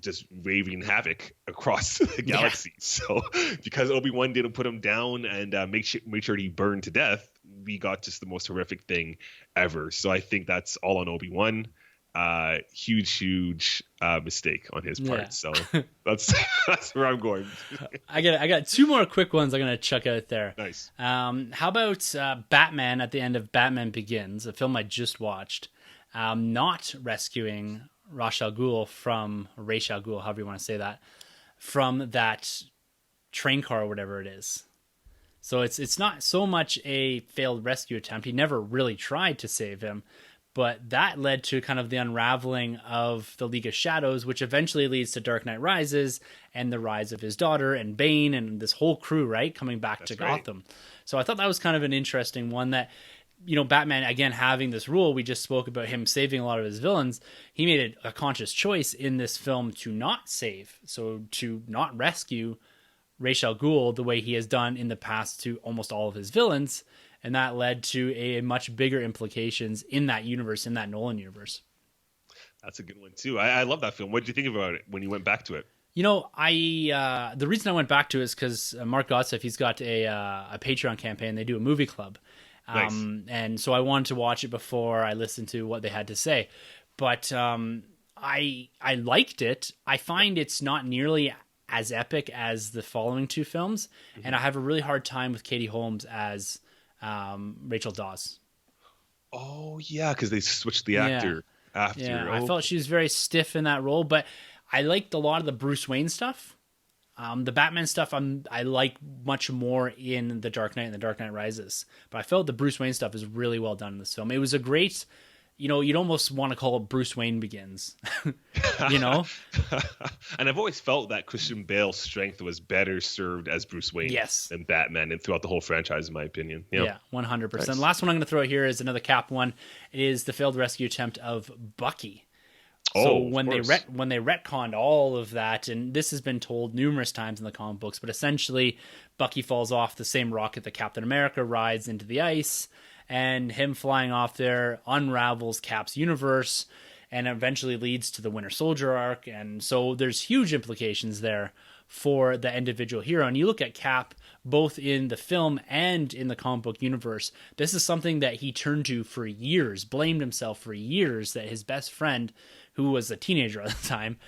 just raving havoc across the galaxy. So because Obi-Wan didn't put him down and make sure he burned to death, we got just the most horrific thing ever. So I think that's all on Obi-Wan. Huge mistake on his part. So that's where I'm going. I got two more quick ones I'm gonna chuck out there. Nice. How about Batman at the end of Batman Begins, a film I just watched, not rescuing Ra's al Ghul, however you want to say that, from that train car or whatever it is. So it's not so much a failed rescue attempt. He never really tried to save him. But that led to kind of the unraveling of the League of Shadows, which eventually leads to Dark Knight Rises and the rise of his daughter and Bane and this whole crew, right, coming back to Gotham. So I thought that was kind of an interesting one that, Batman, again, having this rule, we just spoke about him saving a lot of his villains. He made a conscious choice in this film to not save, so to not rescue Ra's al Ghul the way he has done in the past to almost all of his villains. and that led to a much bigger implications in that universe, in that Nolan universe. That's a good one too. I love that film. What did you think about it when you went back to it? I the reason I went back to it is because Mark Gottsaff, he's got a Patreon campaign. They do a movie club, Nice. and so I wanted to watch it before I listened to what they had to say. But I liked it. I find it's not nearly as epic as the following two films, and I have a really hard time with Katie Holmes as Rachel Dawes. Oh yeah, because they switched the actor after. Yeah, Oh, I felt she was very stiff in that role, but I liked a lot of the Bruce Wayne stuff. The Batman stuff I like much more in The Dark Knight and The Dark Knight Rises. But I felt the Bruce Wayne stuff is really well done in this film. It was a great, you'd almost want to call it Bruce Wayne Begins, And I've always felt that Christian Bale's strength was better served as Bruce Wayne than Batman, and throughout the whole franchise, in my opinion. Yeah, 100%. Nice. The last one I'm going to throw out here is another Cap one. It is the failed rescue attempt of Bucky. So when they retconned all of that, and this has been told numerous times in the comic books, but essentially Bucky falls off the same rocket that Captain America rides into the ice, and him flying off there unravels Cap's universe and eventually leads to the Winter Soldier arc. And so there's huge implications there for the individual hero. And you look at Cap, both in the film and in the comic book universe, this is something that he turned to for years, blamed himself for years that his best friend, who was a teenager at the time,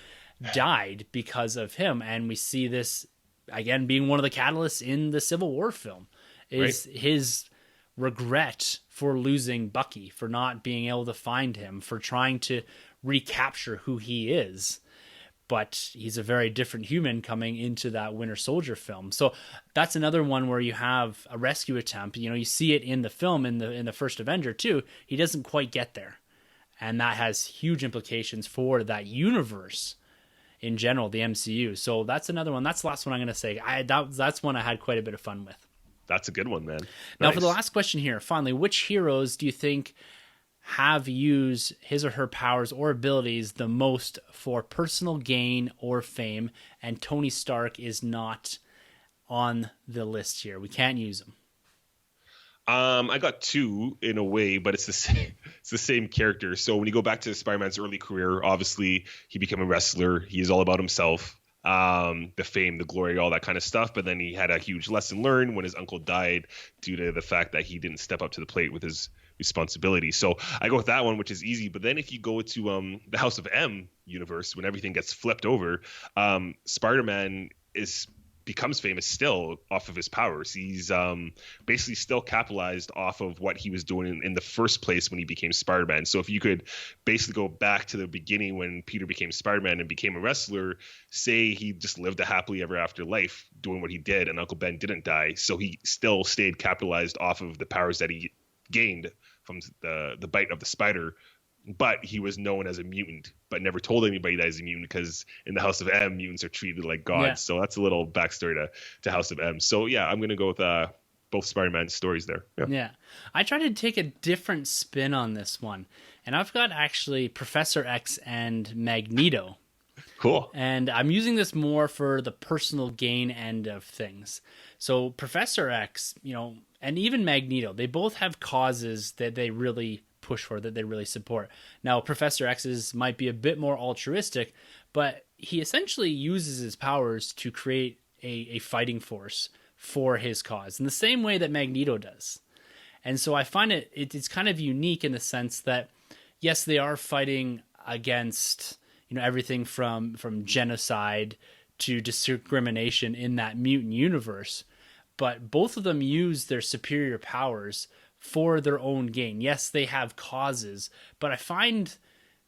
died because of him. And we see this, again, being one of the catalysts in the Civil War film, is his regret for losing Bucky, for not being able to find him, for trying to recapture who he is. But he's a very different human coming into that Winter Soldier film. So that's another one where you have a rescue attempt. You see it in the film, in the first Avenger too. He doesn't quite get there. And that has huge implications for that universe in general, the MCU. So that's another one. That's the last one I'm going to say. That's one I had quite a bit of fun with. That's a good one, man. Now, Nice. for the last question here, finally, which heroes do you think have used his or her powers or abilities the most for personal gain or fame? And Tony Stark is not on the list here. We can't use him. I got two in a way, but it's the same character. So when you go back to Spider-Man's early career, obviously he became a wrestler. He's all about himself, the fame, the glory, all that kind of stuff. But then he had a huge lesson learned when his uncle died due to the fact that he didn't step up to the plate with his responsibility. So I go with that one, which is easy. But then if you go to the House of M universe, when everything gets flipped over, Spider-Man becomes famous still off of his powers. He's basically still capitalized off of what he was doing in the first place when he became Spider-Man. So if you could basically go back to the beginning when Peter became Spider-Man and became a wrestler, say he just lived a happily ever after life doing what he did, and Uncle Ben didn't die, so he still stayed capitalized off of the powers that he gained from the bite of the spider. But he was known as a mutant, but never told anybody that he's a mutant, because in the House of M, mutants are treated like gods. Yeah. So that's a little backstory to House of M. So yeah, I'm going to go with both Spider-Man stories there. Yeah. I tried to take a different spin on this one, and I've got actually Professor X and Magneto. Cool. And I'm using this more for the personal gain end of things. So Professor X, and even Magneto, they both have causes that they really push for, that they really support. Now, Professor X's might be a bit more altruistic, but he essentially uses his powers to create a fighting force for his cause in the same way that Magneto does. And so I find it's kind of unique in the sense that, yes, they are fighting against everything from genocide to discrimination in that mutant universe, but both of them use their superior powers for their own gain. Yes, they have causes, but I find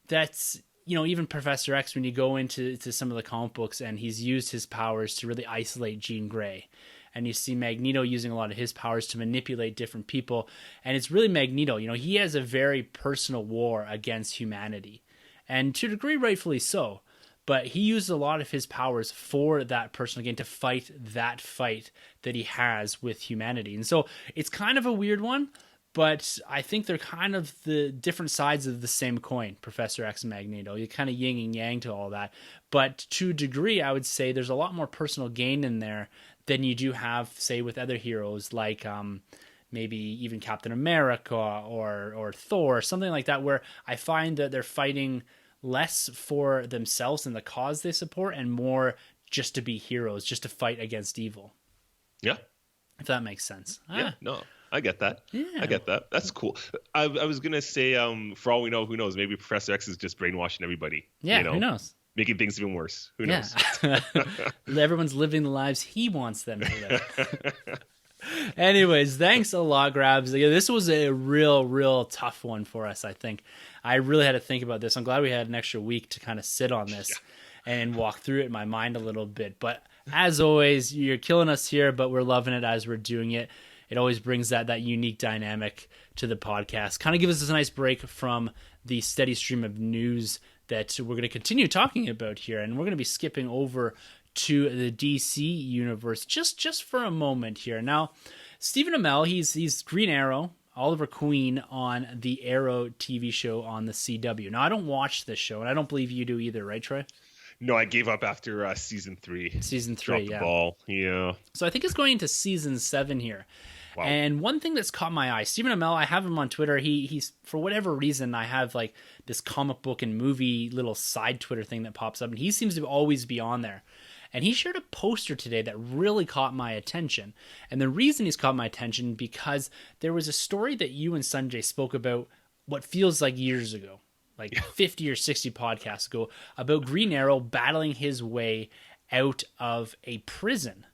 that's, even Professor X, when you go into some of the comic books, and he's used his powers to really isolate Jean Grey. And you see Magneto using a lot of his powers to manipulate different people. And it's really Magneto. He has a very personal war against humanity. And to a degree, rightfully so. But he used a lot of his powers for that personal gain, to fight that fight that he has with humanity. And so it's kind of a weird one, but I think they're kind of the different sides of the same coin, Professor X and Magneto. You're kind of yin and yang to all that. But to a degree, I would say there's a lot more personal gain in there than you do have, say, with other heroes like maybe even Captain America or Thor, something like that, where I find that they're fighting less for themselves and the cause they support and more just to be heroes, just to fight against evil. Yeah. If that makes sense. Yeah, no, I get that. Yeah. I get that. That's cool. I was gonna say, for all we know, who knows? Maybe Professor X is just brainwashing everybody. Yeah, who knows? Making things even worse. Who knows? Everyone's living the lives he wants them to live. Anyways, thanks a lot, Grabs. This was a real tough one for us, I think. I really had to think about this. I'm glad we had an extra week to kind of sit on this and walk through it in my mind a little bit. But as always, you're killing us here, but we're loving it as we're doing it. It always brings that unique dynamic to the podcast. Kind of gives us a nice break from the steady stream of news that we're going to continue talking about here. And we're going to be skipping over to the DC universe just for a moment here. Now, Stephen Amell, he's Green Arrow, Oliver Queen on the Arrow TV show on the CW. Now, I don't watch this show, and I don't believe you do either, right, Troy? No, I gave up after season 3. Season 3, Dropped the ball. Yeah. So I think it's going into season 7 here. Wow. And one thing that's caught my eye, Stephen Amell, I have him on Twitter. He's for whatever reason, I have like this comic book and movie little side Twitter thing that pops up, and he seems to always be on there. And he shared a poster today that really caught my attention. And the reason he's caught my attention because there was a story that you and Sanjay spoke about what feels like years ago, like 50 or 60 podcasts ago, about Green Arrow battling his way out of a prison.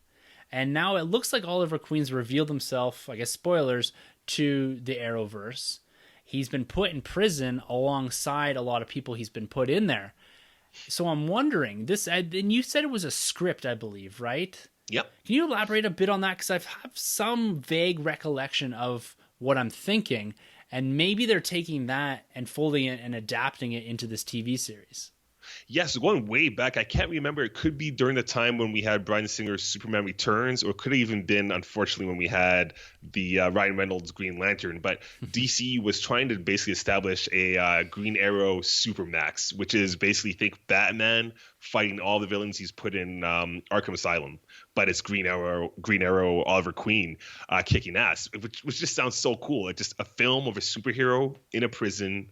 And now it looks like Oliver Queen's revealed himself, I guess spoilers, to the Arrowverse. He's been put in prison alongside a lot of people he's been put in there. So I'm wondering, and you said it was a script, I believe, right? Yep. Can you elaborate a bit on that? Because I have some vague recollection of what I'm thinking, and maybe they're taking that and folding it and adapting it into this TV series. Yes, going way back, I can't remember. It could be during the time when we had Bryan Singer's Superman Returns, or it could have even been, unfortunately, when we had the Ryan Reynolds Green Lantern. But DC was trying to basically establish a Green Arrow Supermax, which is basically, think Batman fighting all the villains he's put in Arkham Asylum. But it's Green Arrow, Oliver Queen kicking ass, which just sounds so cool. Like just a film of a superhero in a prison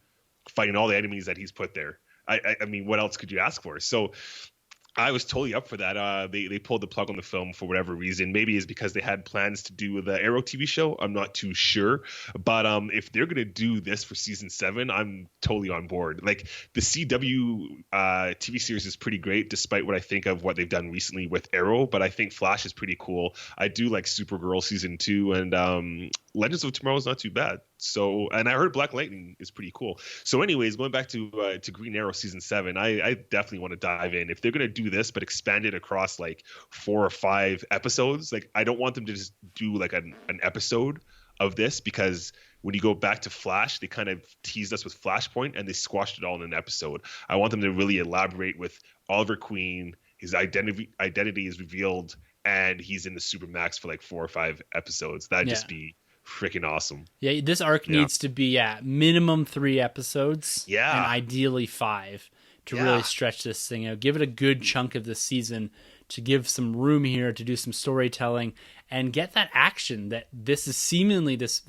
fighting all the enemies that he's put there. I mean, what else could you ask for? So I was totally up for that. They pulled the plug on the film for whatever reason. Maybe it's because they had plans to do the Arrow TV show. I'm not too sure. But if they're going to do this for season 7, I'm totally on board. Like the CW TV series is pretty great, despite what I think of what they've done recently with Arrow. But I think Flash is pretty cool. I do like Supergirl season 2, and Legends of Tomorrow is not too bad. So, and I heard Black Lightning is pretty cool. So anyways, going back to Green Arrow season 7, I definitely want to dive in. If they're going to do this, but expand it across like 4 or 5 episodes, like I don't want them to just do like an episode of this, because when you go back to Flash, they kind of teased us with Flashpoint and they squashed it all in an episode. I want them to really elaborate with Oliver Queen. His identity is revealed and he's in the Supermax for like 4 or 5 episodes. That'd just be freaking awesome. Yeah, this arc needs to be at minimum 3 episodes. Yeah. And ideally 5 to really stretch this thing out. Give it a good chunk of the season to give some room here to do some storytelling and get that action that this is seemingly this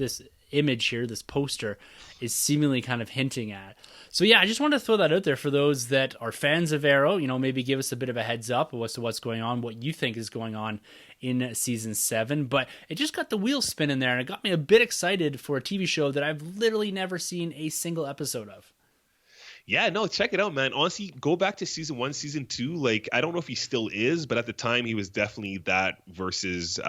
image here, this poster is seemingly kind of hinting at. So yeah, I just wanted to throw that out there for those that are fans of Arrow. You know, maybe give us a bit of a heads up as to what's going on, what you think is going on in season 7. But it just got the wheels spinning there, and it got me a bit excited for a TV show that I've literally never seen a single episode of. Yeah, no, check it out, man. Honestly, go back to season 1, season 2. Like, I don't know if he still is, but at the time he was definitely that versus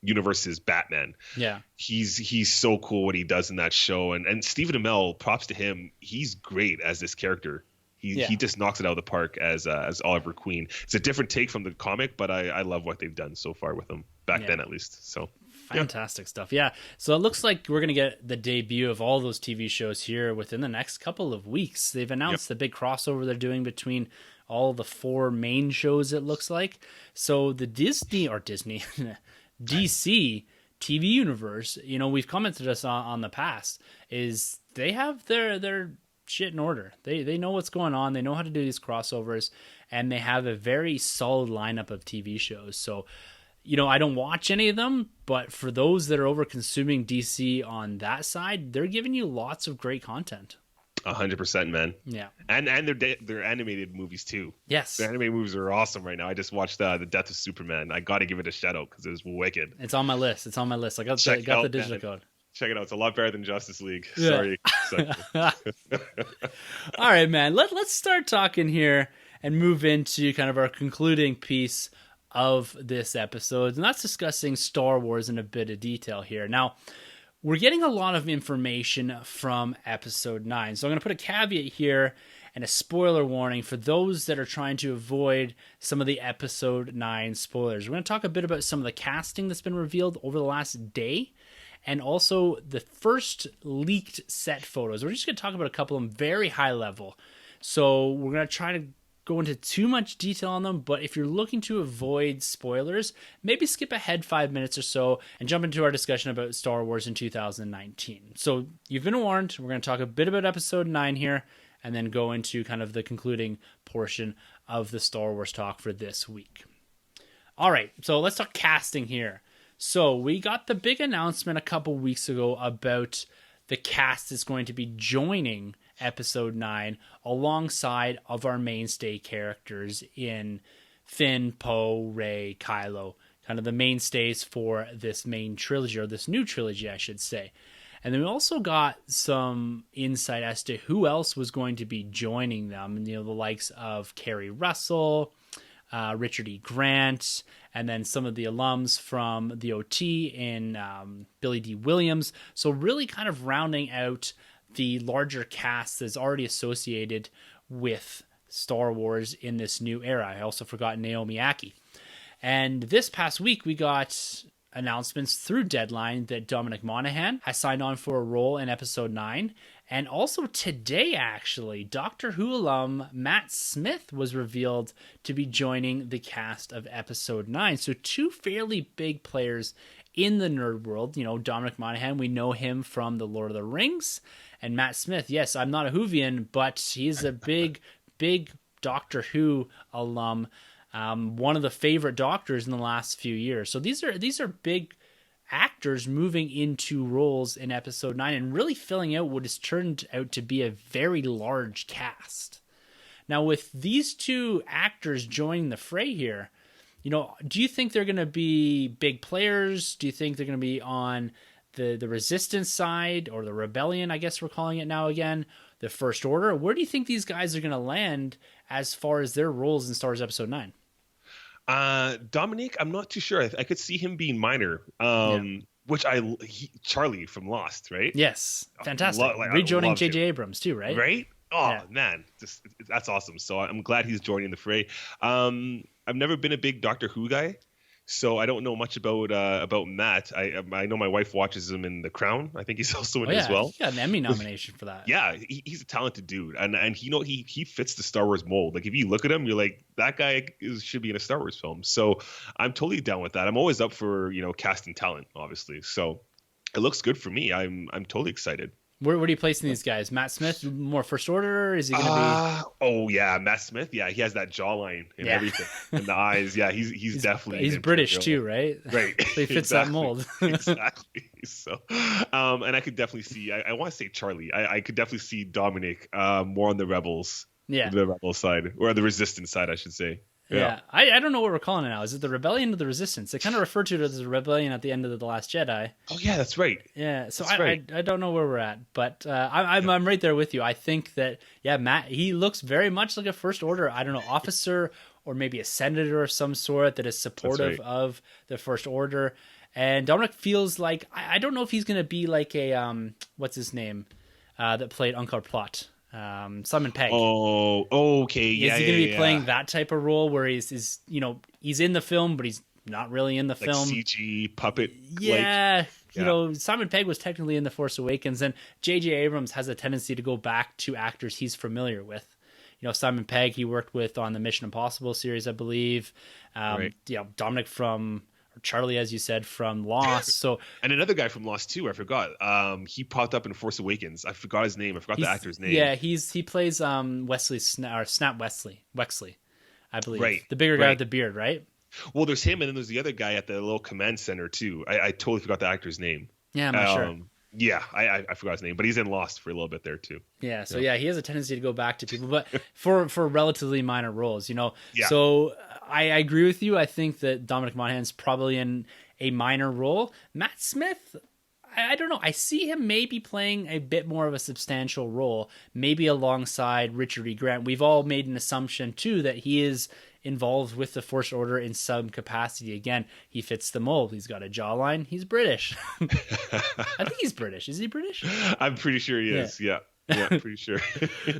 universe's Batman. Yeah. He's so cool what he does in that show. And Stephen Amell, props to him. He's great as this character. He just knocks it out of the park as Oliver Queen. It's a different take from the comic, but I love what they've done so far with him, back then at least. So fantastic stuff. Yeah. So it looks like we're going to get the debut of all those TV shows here within the next couple of weeks. They've announced the big crossover they're doing between all the 4 main shows, it looks like. So the DC TV universe, you know, we've commented us on the past, is they have their shit in order. They know what's going on. They know how to do these crossovers, and they have a very solid lineup of TV shows. So I don't watch any of them, but for those that are over consuming DC on that side, they're giving you lots of great content. 100%, man. Yeah. And they're animated movies too. Yes. The animated movies are awesome right now. I just watched the Death of Superman. I got to give it a shout out because it was wicked. It's on my list. I got the digital code. Check it out. It's a lot better than Justice League. Yeah. Sorry. All right, man. Let's start talking here and move into kind of our concluding piece of this episode. And that's discussing Star Wars in a bit of detail here. Now, we're getting a lot of information from episode 9. So I'm going to put a caveat here and a spoiler warning for those that are trying to avoid some of the episode 9 spoilers. We're going to talk a bit about some of the casting that's been revealed over the last day, and also the first leaked set photos. We're just going to talk about a couple of them very high level. So we're going to try to go into too much detail on them, but if you're looking to avoid spoilers, maybe skip ahead 5 minutes or so and jump into our discussion about Star Wars in 2019. So you've been warned. We're going to talk a bit about episode 9 here and then go into kind of the concluding portion of the Star Wars talk for this week. All right, so let's talk casting here. So we got the big announcement a couple weeks ago about the cast is going to be joining episode 9 alongside of our mainstay characters in Finn, Poe, Rey, Kylo, kind of the mainstays for this main trilogy, or this new trilogy, I should say. And then we also got some insight as to who else was going to be joining them, the likes of Kerry Russell, Richard E. Grant, and then some of the alums from the OT in Billy D. Williams. So really kind of rounding out the larger cast that's already associated with Star Wars in this new era. I also forgot Naomi Ackie. And this past week, we got announcements through Deadline that Dominic Monaghan has signed on for a role in episode 9. And also today, actually, Doctor Who alum Matt Smith was revealed to be joining the cast of episode 9. So 2 fairly big players in the nerd world. Dominic Monaghan, we know him from The Lord of the Rings. And Matt Smith, yes, I'm not a Whovian, but he's a big Doctor Who alum. One of the favorite doctors in the last few years. So these are big actors moving into roles in episode 9 and really filling out what has turned out to be a very large cast. Now, with these 2 actors joining the fray here, do you think they're going to be big players? Do you think they're going to be on the Resistance side, or the Rebellion, I guess we're calling it now again, the First Order? Where do you think these guys are going to land as far as their roles in Star Wars Episode 9? Dominique, I'm not too sure. I could see him being minor, which Charlie from Lost, right? Yes, fantastic. Rejoining J.J. Abrams too, right? Right? Oh, man, that's awesome. So I'm glad he's joining the fray. I've never been a big Doctor Who guy, so I don't know much about Matt. I know my wife watches him in The Crown. I think he's also in it as well. He got an Emmy nomination for that. Yeah, he's a talented dude, and he fits the Star Wars mold. Like, if you look at him, you're like, that guy should be in a Star Wars film. So I'm totally down with that. I'm always up for casting talent, obviously. So it looks good for me. I'm totally excited. Where are you placing these guys? Matt Smith, more First Order? Is he going to be? Oh yeah, Matt Smith. Yeah, he has that jawline and everything, and the eyes. Yeah, he's definitely. He's British too, right? Right. So he fits that mold. Exactly. So, and I could definitely see. I want to say Charlie. I could definitely see Dominic more on the Rebels. Yeah. The Rebel side, or the Resistance side, I should say. Yeah. I don't know what we're calling it now. Is it the Rebellion or the Resistance? They kind of refer to it as the Rebellion at the end of The Last Jedi. Oh yeah, that's right. Yeah, so I don't know where we're at, but I'm right there with you. I think that Matt, he looks very much like a First Order, I don't know, officer or maybe a senator of some sort that is supportive of the First Order. And Dominic feels like I don't know if he's going to be like a what's his name that played Unkar Plot. Simon Pegg. Oh, okay. Is he going to be playing that type of role where he's he's in the film, but he's not really in the film? CG puppet. Yeah. Simon Pegg was technically in The Force Awakens, and J.J. Abrams has a tendency to go back to actors he's familiar with. Simon Pegg, he worked with on the Mission Impossible series, I believe. Dominic from Charlie, as you said, from Lost. So and another guy from Lost too. I forgot. He popped up in Force Awakens. I forgot his name. I forgot the actor's name. Yeah, he plays Snap Wexley, I believe. Right. The bigger guy with the beard, right? Well, there's him, and then there's the other guy at the little command center too. I totally forgot the actor's name. Yeah, I'm not sure. Yeah, I forgot his name, but he's in Lost for a little bit there too. Yeah, so Yeah. yeah, he has a tendency to go back to people, but for relatively minor roles, you know. Yeah. So I agree with you. I think that Dominic Monaghan's probably in a minor role. Matt Smith, I don't know. I see him maybe playing a bit more of a substantial role, maybe alongside Richard E. Grant. We've all made an assumption too that he is involved with the First Order in some capacity. Again, he fits the mold. He's got a jawline. He's British. I think he's British. Is he British? I'm pretty sure he is. Yeah. Yeah, pretty sure.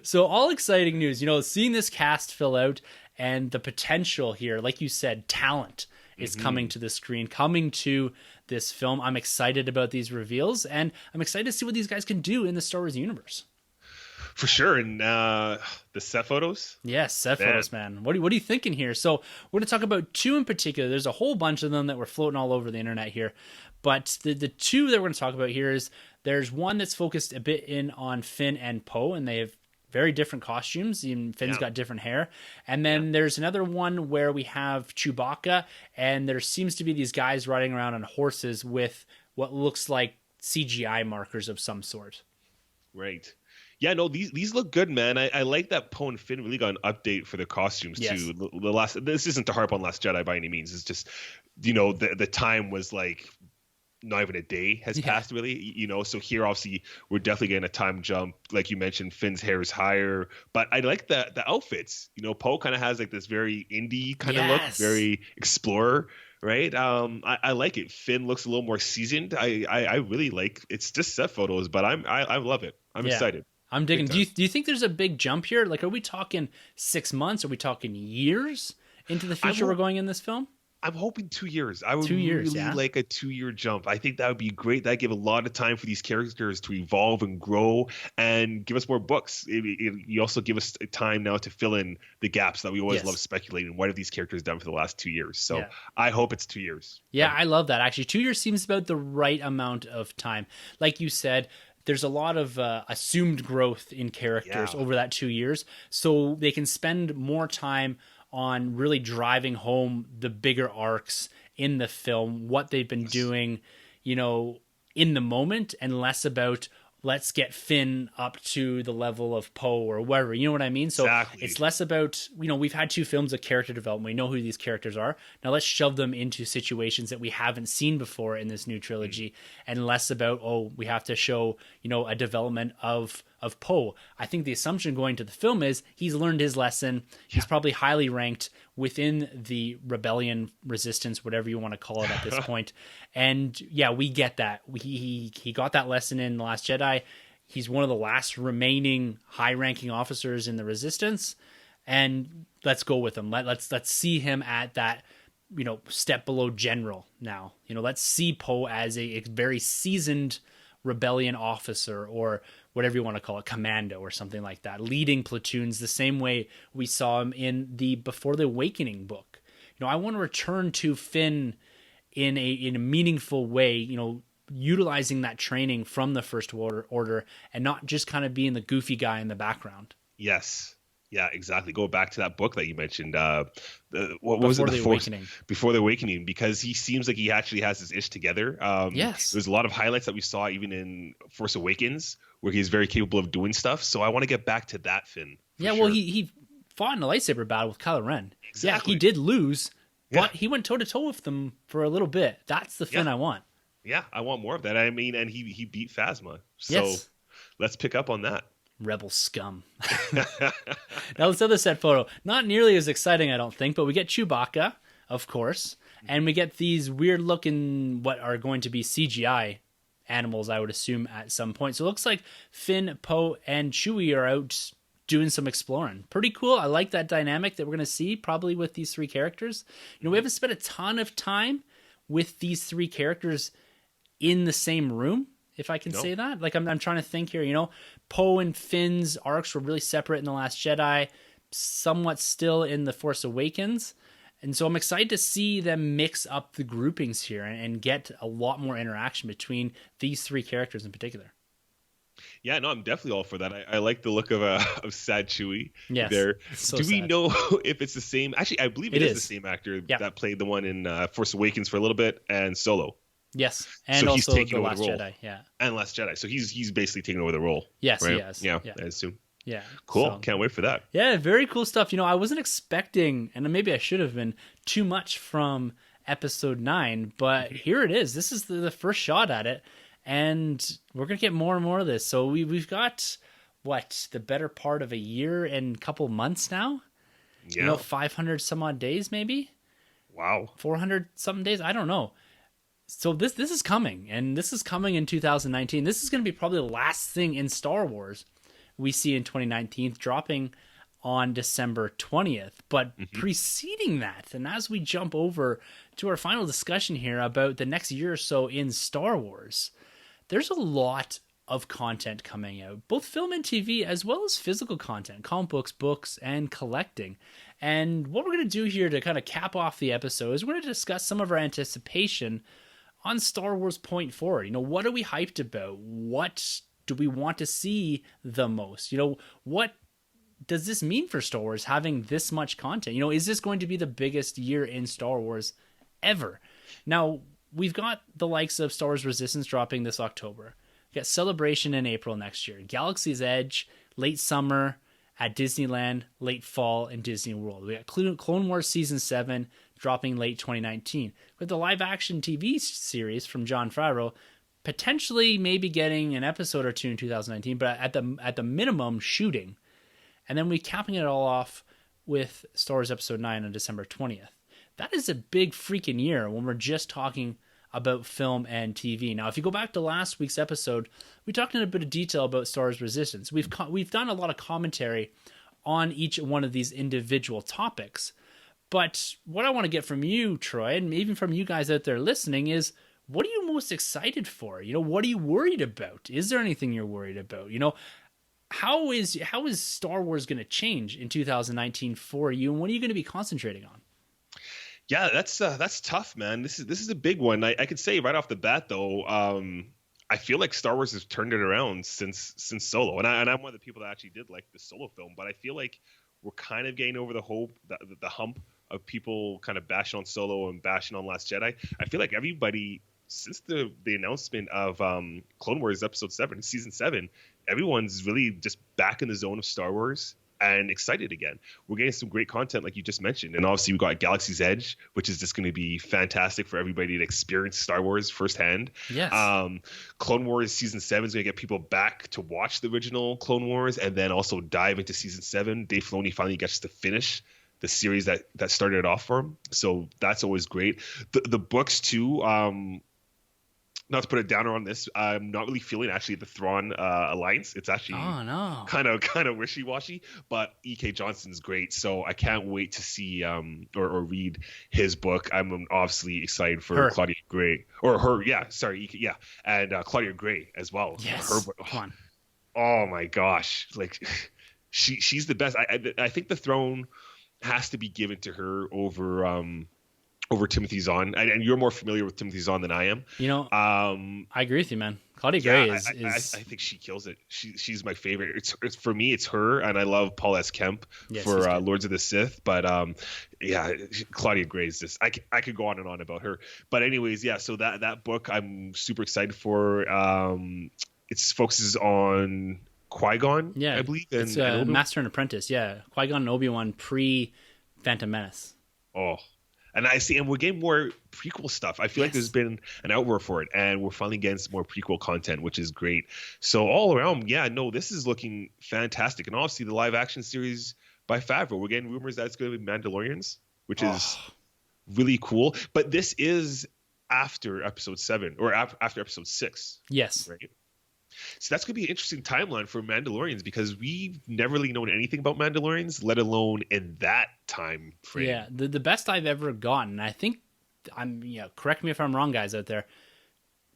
So all exciting news, you know, seeing this cast fill out and the potential here, like you said, talent is coming to the screen, coming to this film. I'm excited about these reveals, and I'm excited to see what these guys can do in the Star Wars universe. For sure. And the set photos? Yes, set photos, man. What are you thinking here? So we're going to talk about two in particular. There's a whole bunch of them that were floating all over the internet here. But the two that we're going to talk about here is there's one that's focused a bit in on Finn and Poe, and they have very different costumes. Even Finn's got different hair. And then there's another one where we have Chewbacca, and there seems to be these guys riding around on horses with what looks like CGI markers of some sort. Right. Yeah, no, these look good, man. I like that Poe and Finn really got an update for the costumes too. This isn't to harp on Last Jedi by any means. It's just, you know, the time was like not even a day has passed really, you know. So here obviously we're definitely getting a time jump. Like you mentioned, Finn's hair is higher, but I like the outfits. You know, Poe kind of has like this very indie kind of look, very explorer. Right. I like it. Finn looks a little more seasoned. I really like it's just set photos, but I love it. I'm excited. I'm digging. Do you think there's a big jump here? Like, are we talking 6 months? Are we talking years into the future we're going in this film? I'm hoping 2 years. I would really like a 2-year jump. I think that would be great. That'd give a lot of time for these characters to evolve and grow and give us more books. You also give us time now to fill in the gaps that we always love speculating. What have these characters done for the last 2 years? So I hope it's 2 years. Yeah, I love that. Actually, 2 years seems about the right amount of time. Like you said, there's a lot of assumed growth in characters over that 2 years. So they can spend more time on really driving home the bigger arcs in the film, what they've been doing, you know, in the moment, and less about let's get Finn up to the level of Poe or whatever. You know what I mean? So it's less about, you know, we've had 2 films of character development. We know who these characters are. Now let's shove them into situations that we haven't seen before in this new trilogy, and less about, oh, we have to show, you know, a development of Poe. I think the assumption going to the film is he's learned his lesson. He's probably highly ranked within the rebellion, resistance, whatever you want to call it at this point. And yeah, we get that. He got that lesson in The Last Jedi. He's one of the last remaining high-ranking officers in the resistance, and let's go with him. Let's see him at that, you know, step below general now. You know, let's see Poe as a very seasoned rebellion officer, or whatever you want to call it, commando or something like that, leading platoons the same way we saw him in the Before the Awakening book. You know, I want to return to Finn in a meaningful way, you know, utilizing that training from the First Order and not just kind of being the goofy guy in the background. Yes. Yeah, exactly. Go back to that book that you mentioned. What was it? Before the Awakening, because he seems like he actually has his ish together. There's a lot of highlights that we saw even in Force Awakens where he's very capable of doing stuff. So I want to get back to that Finn. Well, he fought in a lightsaber battle with Kylo Ren. Exactly. Yeah, he did lose, but he went toe to toe with them for a little bit. That's the Finn I want. Yeah, I want more of that. I mean, and he beat Phasma. So let's pick up on that. Rebel scum. Now let's other set photo. Not nearly as exciting, I don't think, but we get Chewbacca, of course, and we get these weird looking, what are going to be CGI animals, I would assume, at some point. So it looks like Finn, Poe, and Chewie are out doing some exploring. Pretty cool. I like that dynamic that we're going to see probably with these 3 characters. You know, we haven't spent a ton of time with these 3 characters in the same room, if I can say that. Like, I'm trying to think here, you know, Poe and Finn's arcs were really separate in The Last Jedi, somewhat still in The Force Awakens. And so I'm excited to see them mix up the groupings here and get a lot more interaction between these 3 characters in particular. Yeah, no, I'm definitely all for that. I like the look of of sad Chewie Yes, there. it's so Do we sad. know if it's the same? Actually, I believe it It is the is. same actor Yeah. that played the one in Force Awakens for a little bit and Solo. Yes, So and he's also taking the over the Last role Jedi. Yeah. and Last Jedi. So he's basically taking over the role, Yes, he right? has. Yeah, Yeah. I assume. Yeah. Cool. So Can't wait for that. yeah, very cool stuff. I wasn't expecting, and maybe I should have been, too much from episode 9, but here it is. This is the first shot at it, and we're gonna get more and more of this. So we've got what, the better part of a year and a couple months now. Yeah. 500 some odd days, maybe Wow. 400 something days. I don't know. So this is coming, and this is coming in 2019. This is going to be probably the last thing in Star Wars we see in 2019, dropping on December 20th. But preceding that, and as we jump over to our final discussion here about the next year or so in Star Wars, there's a lot of content coming out, both film and TV, as well as physical content, comic books, and collecting. And what we're going to do here to kind of cap off the episode is we're going to discuss some of our anticipation on Star Wars point forward. What are we hyped about? What do we want to see the most? What does this mean for Star Wars having this much content? Is this going to be the biggest year in Star Wars ever? Now, we've got the likes of Star Wars Resistance dropping this October. We've got Celebration in April next year. Galaxy's Edge, late summer at Disneyland, late fall in Disney World. We got Clone Wars Season 7 dropping late 2019. With the live-action TV series from Jon Favreau, potentially maybe getting an episode or two in 2019, but at the minimum, shooting. And then we capping it all off with Star Wars Episode 9 on December 20th. That is a big freaking year when we're just talking about film and TV. Now, if you go back to last week's episode, we talked in a bit of detail about Star Wars Resistance. We've done a lot of commentary on each one of these individual topics. But what I want to get from you, Troy, and even from you guys out there listening, is what are you most excited for? What are you worried about? Is there anything you're worried about? How is Star Wars going to change in 2019 for you, and what are you going to be concentrating on? Yeah, that's tough, man. This is a big one. I could say right off the bat, though, I feel like Star Wars has turned it around since Solo, and I'm one of the people that actually did like the Solo film, but I feel like we're kind of getting over the hump of people kind of bashing on Solo and bashing on Last Jedi. I feel like everybody, since the announcement of Clone Wars Episode 7, Season 7, everyone's really just back in the zone of Star Wars and excited again. We're getting some great content like you just mentioned, and obviously we got Galaxy's Edge, which is just going to be fantastic for everybody to experience Star Wars firsthand. Yes. Clone Wars Season 7 is going to get people back to watch the original Clone Wars and then also dive into Season 7. Dave Filoni finally gets to finish the series that started it off for him, so that's always great. The books too, not to put a downer on this, I'm not really feeling actually the Thrawn alliance. It's actually kind of wishy-washy, but E.K. Johnson's great, so I can't wait to see or read his book. I'm obviously excited for Claudia Gray, or her, E.K., and Claudia Gray as well. Yes, her book. come on. Oh my gosh, like she's the best. I think the throne has to be given to her over Timothy Zahn, and you're more familiar with Timothy Zahn than I am. I agree with you, man. Claudia Gray is. I think she kills it. She's my favorite. It's for me. It's her, and I love Paul S. Kemp for Lords of the Sith. But Claudia Gray is just. I could go on and on about her. But anyways, yeah. So that book I'm super excited for. It focuses on Qui-Gon, I believe. It's Master and Apprentice. Yeah, Qui-Gon and Obi-Wan pre-Phantom Menace. Oh. And I see, and we're getting more prequel stuff. I feel like there's been an outward for it, and we're finally getting some more prequel content, which is great. So all around, this is looking fantastic. And obviously, the live action series by Favreau, we're getting rumors that it's going to be Mandalorians, which is really cool. But this is after Episode 7 or after Episode 6. Yes. Right. So that's going to be an interesting timeline for Mandalorians because we've never really known anything about Mandalorians, let alone in that time frame. Yeah, the best I've ever gotten, I think, correct me if I'm wrong, guys out there,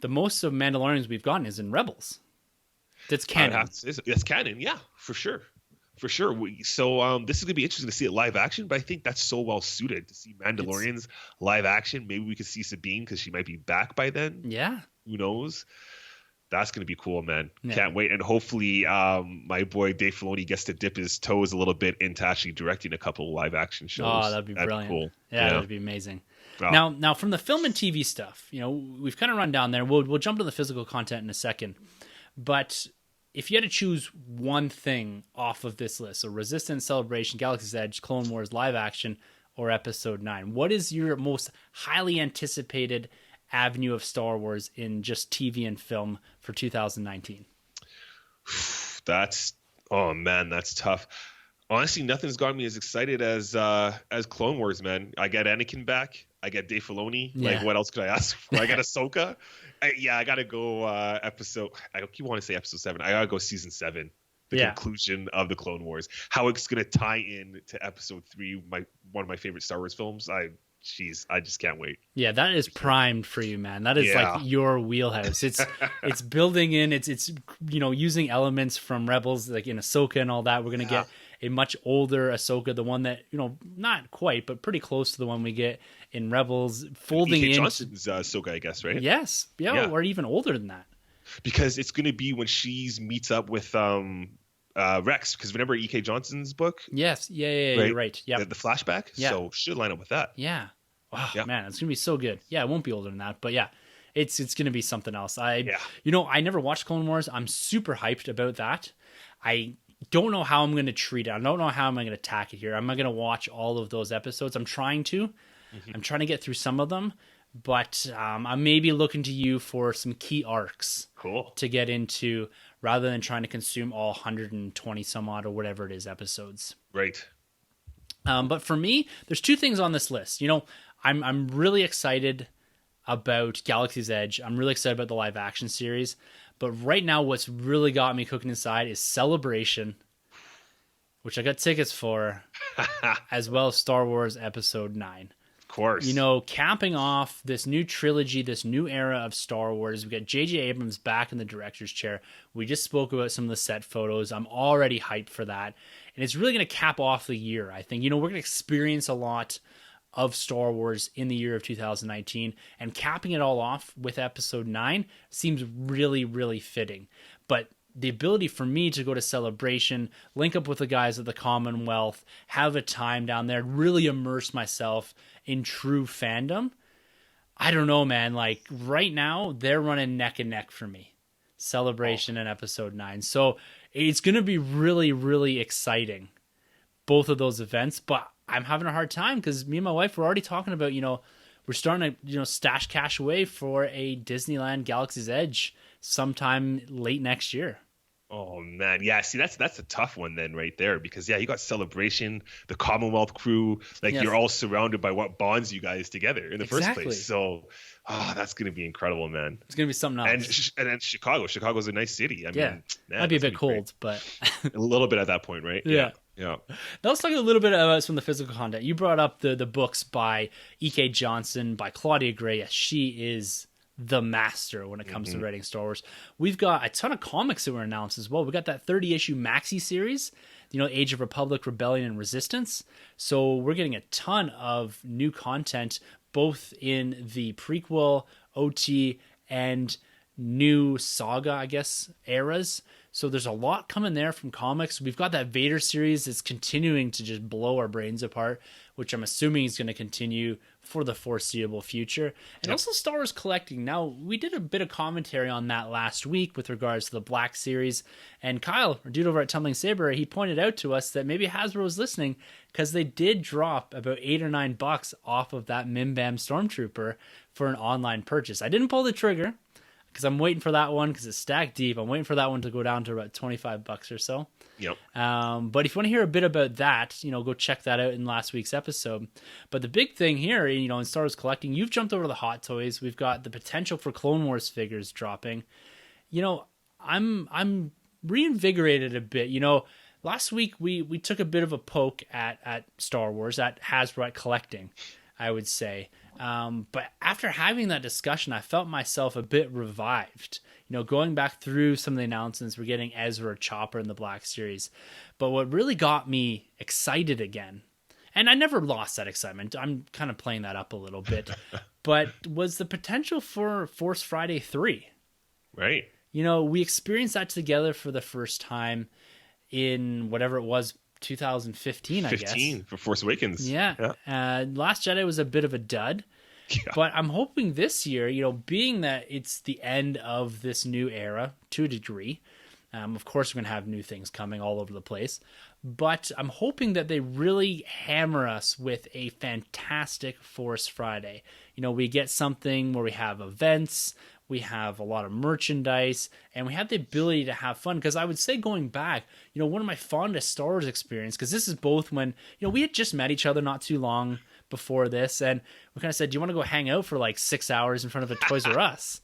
the most of Mandalorians we've gotten is in Rebels. That's canon. That's canon, yeah, for sure. For sure. So this is going to be interesting to see it live action, but I think that's so well suited to see Mandalorians live action. Maybe we could see Sabine because she might be back by then. Yeah. Who knows? That's going to be cool, man. Yeah. Can't wait. And hopefully my boy Dave Filoni gets to dip his toes a little bit into actually directing a couple of live action shows. Oh, that'd be brilliant. Cool. Yeah, that'd be amazing. Oh. Now from the film and TV stuff, we've kind of run down there. We'll jump to the physical content in a second. But if you had to choose one thing off of this list, so Resistance, Celebration, Galaxy's Edge, Clone Wars, live action, or Episode 9, what is your most highly anticipated avenue of Star Wars in just TV and film for 2019? Oh man, that's tough. Honestly, nothing's got me as excited as Clone Wars, man. I get Anakin back. I get Dave Filoni. Yeah. Like, what else could I ask for? I got Ahsoka. I gotta go episode. I keep wanting to say episode 7. I gotta go season 7. The conclusion of the Clone Wars. How it's gonna tie in to episode 3. One of my favorite Star Wars films. I just can't wait. Yeah, that is primed for you, man. That is like your wheelhouse. It's building in. It's using elements from Rebels, like in Ahsoka and all that. We're gonna get a much older Ahsoka, the one that not quite, but pretty close to the one we get in Rebels. Folding in Johnson's Ahsoka, I guess, right? Yes, yeah, or even older than that. Because it's gonna be when she meets up with Rex. Because remember E.K. Johnson's book? Yes, yeah, right? You're right. Yeah, the flashback. Yeah. So should line up with that. Yeah. Wow, man, it's gonna be so good. Yeah, it won't be older than that, but yeah, it's gonna be something else. I never watched Clone Wars. I'm super hyped about that. I don't know how I'm gonna treat it. I don't know how I'm gonna attack it here. I'm not gonna watch all of those episodes. I'm trying to. Mm-hmm. I'm trying to get through some of them, but I'm maybe looking to you for some key arcs. Cool. To get into, rather than trying to consume all 120 some odd or whatever it is episodes. Right. But for me, there's two things on this list. I'm really excited about Galaxy's Edge. I'm really excited about the live action series. But right now, what's really got me cooking inside is Celebration, which I got tickets for, as well as Star Wars Episode 9. Of course. Capping off this new trilogy, this new era of Star Wars. We got J.J. Abrams back in the director's chair. We just spoke about some of the set photos. I'm already hyped for that. And it's really going to cap off the year, I think. We're going to experience a lot of Star Wars in the year of 2019, and capping it all off with Episode 9 seems really, really fitting. But the ability for me to go to Celebration, link up with the guys at the Commonwealth, have a time down there, really immerse myself in true fandom, I don't know, man. Like, right now, they're running neck and neck for me. Celebration and Episode 9. So it's going to be really, really exciting, both of those events, but I'm having a hard time because me and my wife were already talking about, we're starting to, stash cash away for a Disneyland Galaxy's Edge sometime late next year. Oh man, yeah. See, that's a tough one then, right there, because you got Celebration, the Commonwealth crew, you're all surrounded by what bonds you guys together in the first place. So, that's gonna be incredible, man. It's gonna be something else. And then Chicago. Chicago's a nice city. I mean, might be a bit cold, but a little bit at that point, right? Yeah. Yeah. Now let's talk a little bit about some of the physical content. You brought up the books by E.K. Johnson, by Claudia Gray. She is the master when it comes to writing Star Wars. We've got a ton of comics that were announced as well. We got that 30-issue maxi series, Age of Republic, Rebellion, and Resistance. So we're getting a ton of new content, both in the prequel, OT, and new saga, I guess, eras. So there's a lot coming there from comics. We've got that Vader series that's continuing to just blow our brains apart, which I'm assuming is going to continue for the foreseeable future. And also Star Wars Collecting. Now, we did a bit of commentary on that last week with regards to the Black Series. And Kyle, our dude over at Tumbling Saber, he pointed out to us that maybe Hasbro was listening because they did drop about $8 or $9 off of that Mim Bam Stormtrooper for an online purchase. I didn't pull the trigger, because I'm waiting for that one because it's stacked deep. I'm waiting for that one to go down to about $25 or so. Yep. But if you want to hear a bit about that, go check that out in last week's episode. But the big thing here, in Star Wars Collecting, you've jumped over the Hot Toys. We've got the potential for Clone Wars figures dropping. I'm reinvigorated a bit. Last week we took a bit of a poke at Star Wars, at Hasbro, at Collecting, I would say. But after having that discussion, I felt myself a bit revived. Going back through some of the announcements, we're getting Ezra, Chopper in the Black Series. But what really got me excited again, and I never lost that excitement, I'm kind of playing that up a little bit, but was the potential for Force Friday 3. Right. We experienced that together for the first time in whatever it was, 2015, I guess. 15 for Force Awakens. Yeah. Last Jedi was a bit of a dud. Yeah. But I'm hoping this year, being that it's the end of this new era to a degree, of course we're going to have new things coming all over the place, but I'm hoping that they really hammer us with a fantastic Force Friday. We get something where we have events, we have a lot of merchandise, and we have the ability to have fun. Because I would say, going back, one of my fondest Star Wars experience, because this is both when, we had just met each other not too long before this, and we kind of said, do you want to go hang out for like 6 hours in front of a Toys R Us?